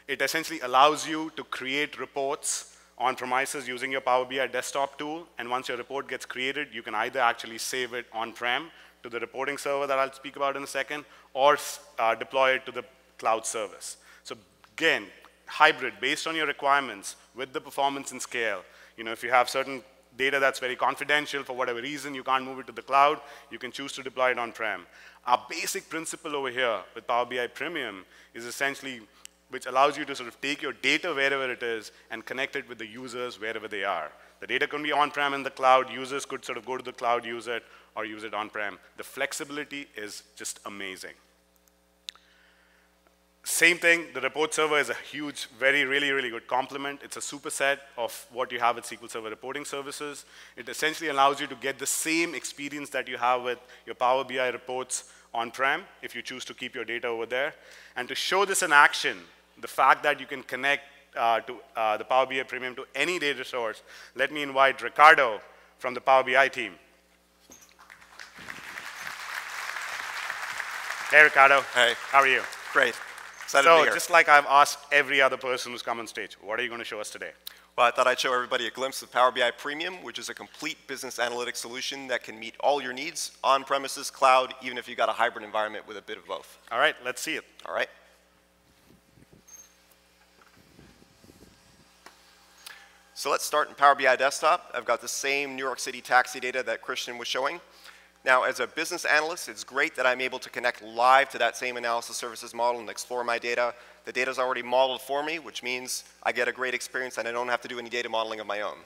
It essentially allows you to create reports on premises using your Power BI desktop tool. And once your report gets created, you can either actually save it on-prem to the reporting server that I'll speak about in a second, or deploy it to the cloud service. So again, hybrid, based on your requirements, with the performance and scale. If you have certain data that's very confidential, for whatever reason, you can't move it to the cloud, you can choose to deploy it on-prem. Our basic principle over here with Power BI Premium is essentially, which allows you to sort of take your data wherever it is and connect it with the users wherever they are. The data can be on-prem in the cloud, users could sort of go to the cloud, use it, or use it on-prem. The flexibility is just amazing. Same thing, the report server is a huge, really good complement. It's a superset of what you have with SQL Server reporting services. It essentially allows you to get the same experience that you have with your Power BI reports on-prem, if you choose to keep your data over there. And to show this in action, the fact that you can connect to the Power BI Premium to any data source, let me invite Ricardo from the Power BI team. Hey, Ricardo. Hey. How are you? Great. Excited to be here. So just like I've asked every other person who's come on stage, what are you going to show us today? Well, I thought I'd show everybody a glimpse of Power BI Premium, which is a complete business analytics solution that can meet all your needs on-premises, cloud, even if you've got a hybrid environment with a bit of both. All right, let's see it. All right. So let's start in Power BI Desktop. I've got the same New York City taxi data that Christian was showing. Now, as a business analyst, it's great that I'm able to connect live to that same analysis services model and explore my data. The data's already modeled for me, which means I get a great experience and I don't have to do any data modeling of my own.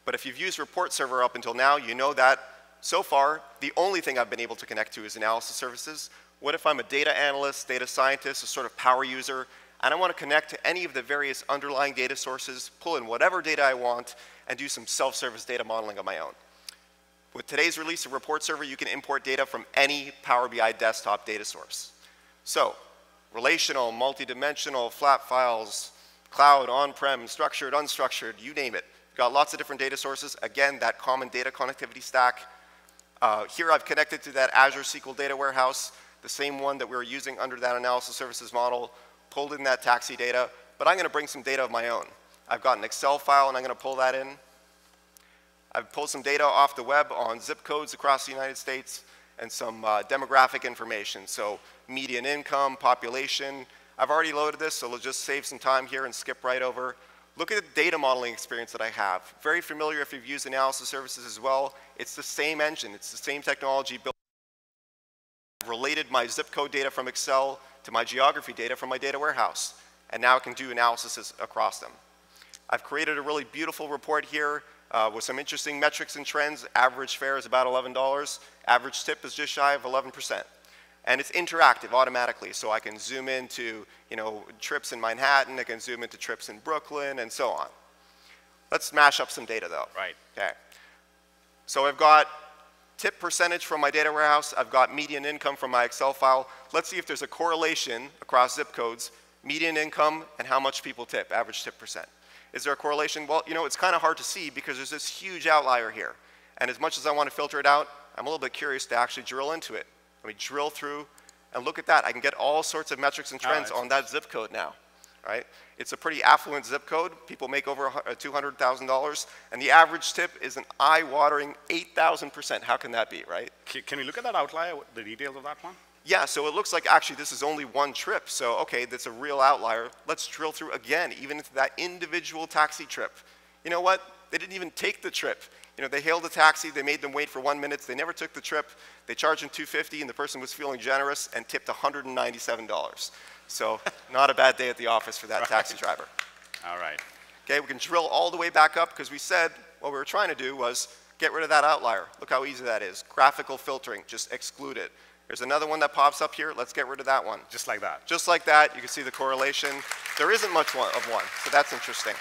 But if you've used Report Server up until now, you know that so far, the only thing I've been able to connect to is analysis services. What if I'm a data analyst, data scientist, a sort of power user, and I want to connect to any of the various underlying data sources, pull in whatever data I want, and do some self-service data modeling of my own. With today's release of Report Server, you can import data from any Power BI desktop data source. So, relational, multidimensional, flat files, cloud, on-prem, structured, unstructured, you name it. Got lots of different data sources. Again, that common data connectivity stack. Here I've connected to that Azure SQL data warehouse, the same one that we were using under that analysis services model, pulled in that taxi data, but I'm going to bring some data of my own. I've got an Excel file and I'm going to pull that in. I've pulled some data off the web on zip codes across the United States and some demographic information, so median income, population. I've already loaded this, so we'll just save some time here and skip right over. Look at the data modeling experience that I have. Very familiar if you've used analysis services as well. It's the same engine, it's the same technology built. I've related my zip code data from Excel to my geography data from my data warehouse, and now I can do analysis across them. I've created a really beautiful report here with some interesting metrics and trends. Average fare is about $11. Average tip is just shy of 11%. And it's interactive automatically, so I can zoom into trips in Manhattan, I can zoom into trips in Brooklyn, and so on. Let's mash up some data though. Right. Okay. So I've got tip percentage from my data warehouse, I've got median income from my Excel file. Let's see if there's a correlation across zip codes, median income and how much people tip, average tip percent. Is there a correlation? Well, it's kind of hard to see because there's this huge outlier here. And as much as I want to filter it out, I'm a little bit curious to actually drill into it. Let me drill through and look at that. I can get all sorts of metrics and trends on that zip code now. Right? It's a pretty affluent zip code. People make over $200,000, and the average tip is an eye-watering 8,000%. How can that be, right? Can we look at that outlier, the details of that one? Yeah, so it looks like actually this is only one trip. So, okay, that's a real outlier. Let's drill through again, even into that individual taxi trip. You know what? They didn't even take the trip. They hailed a taxi, they made them wait for 1 minute, they never took the trip, they charged them $250, and the person was feeling generous and tipped $197. So, not a bad day at the office for that taxi driver. All right. Okay, we can drill all the way back up because we said what we were trying to do was get rid of that outlier. Look how easy that is. Graphical filtering, just exclude it. There's another one that pops up here. Let's get rid of that one. Just like that. Just like that. You can see the correlation. There isn't much of one, so that's interesting.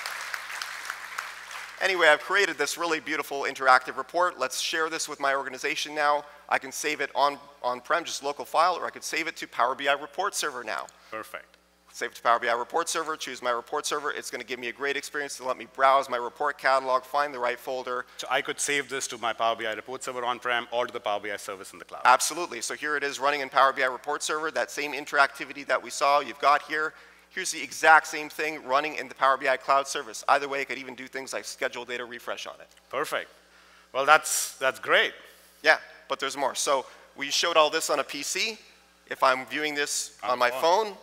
Anyway, I've created this really beautiful interactive report. Let's share this with my organization now. I can save it on on-prem, just local file, or I could save it to Power BI report server now. Perfect. Save it to Power BI report server, choose my report server. It's going to give me a great experience to let me browse my report catalog, find the right folder. So I could save this to my Power BI report server on-prem or to the Power BI service in the cloud. Absolutely. So here it is running in Power BI report server, that same interactivity that we saw you've got here. Here's the exact same thing running in the Power BI cloud service. Either way, it could even do things like schedule data refresh on it. Perfect. Well, that's great. Yeah, but there's more. So we showed all this on a PC. If I'm viewing this on my phone,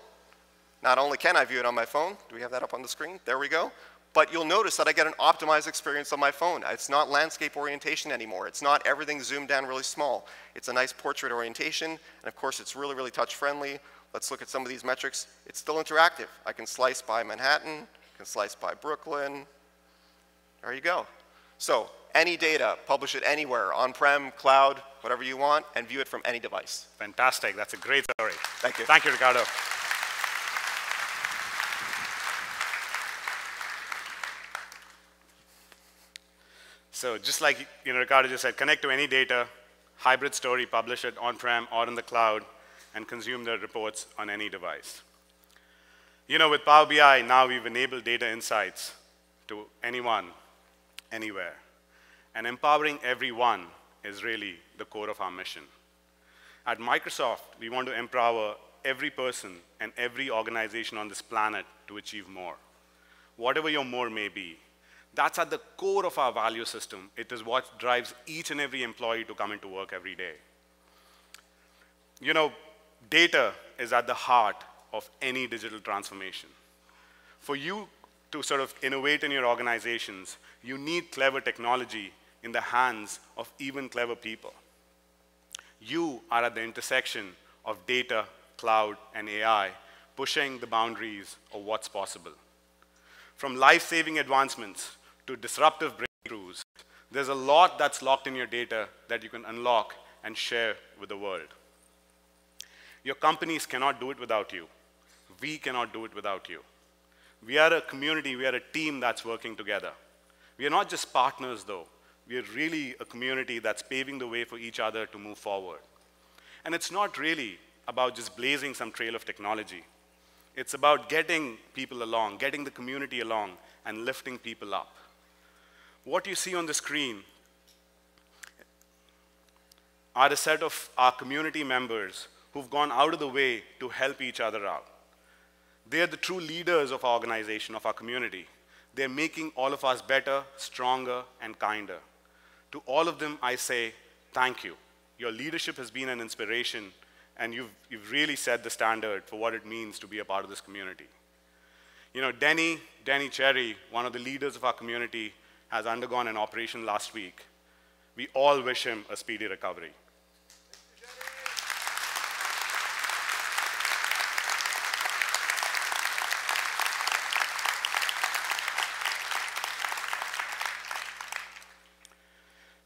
not only can I view it on my phone, do we have that up on the screen? There we go. But you'll notice that I get an optimized experience on my phone. It's not landscape orientation anymore. It's not everything zoomed down really small. It's a nice portrait orientation, and of course it's really, really touch-friendly. Let's look at some of these metrics. It's still interactive. I can slice by Manhattan, I can slice by Brooklyn. There you go. So any data, publish it anywhere, on-prem, cloud, whatever you want, and view it from any device. Fantastic. That's a great story. Thank you. Thank you, Ricardo. So just like Ricardo just said, connect to any data, hybrid story, publish it on-prem or in the cloud, and consume the reports on any device. With Power BI, now we've enabled data insights to anyone, anywhere. And empowering everyone is really the core of our mission. At Microsoft, we want to empower every person and every organization on this planet to achieve more. Whatever your more may be. That's at the core of our value system. It is what drives each and every employee to come into work every day. Data is at the heart of any digital transformation. For you to sort of innovate in your organizations, you need clever technology in the hands of even clever people. You are at the intersection of data, cloud, and AI, pushing the boundaries of what's possible. From life-saving advancements to disruptive breakthroughs, there's a lot that's locked in your data that you can unlock and share with the world. Your companies cannot do it without you. We cannot do it without you. We are a community, we are a team that's working together. We are not just partners, though. We are really a community that's paving the way for each other to move forward. And it's not really about just blazing some trail of technology. It's about getting people along, getting the community along, and lifting people up. What you see on the screen are a set of our community members who've gone out of the way to help each other out. They are the true leaders of our organization, of our community. They're making all of us better, stronger, and kinder. To all of them, I say, thank you. Your leadership has been an inspiration, and you've really set the standard for what it means to be a part of this community. Denny Cherry, one of the leaders of our community, has undergone an operation last week. We all wish him a speedy recovery.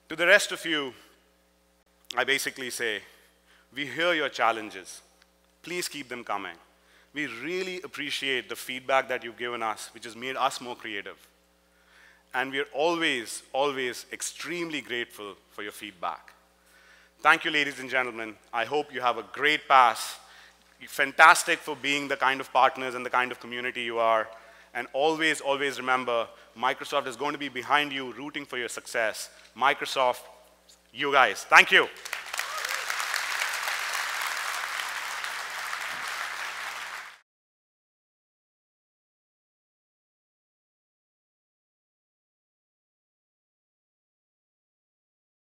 To the rest of you, I basically say, we hear your challenges. Please keep them coming. We really appreciate the feedback that you've given us, which has made us more creative. And we're always, always extremely grateful for your feedback. Thank you, ladies and gentlemen. I hope you have a great pass. You're fantastic for being the kind of partners and the kind of community you are. And always, always remember, Microsoft is going to be behind you, rooting for your success. Microsoft, you guys. Thank you.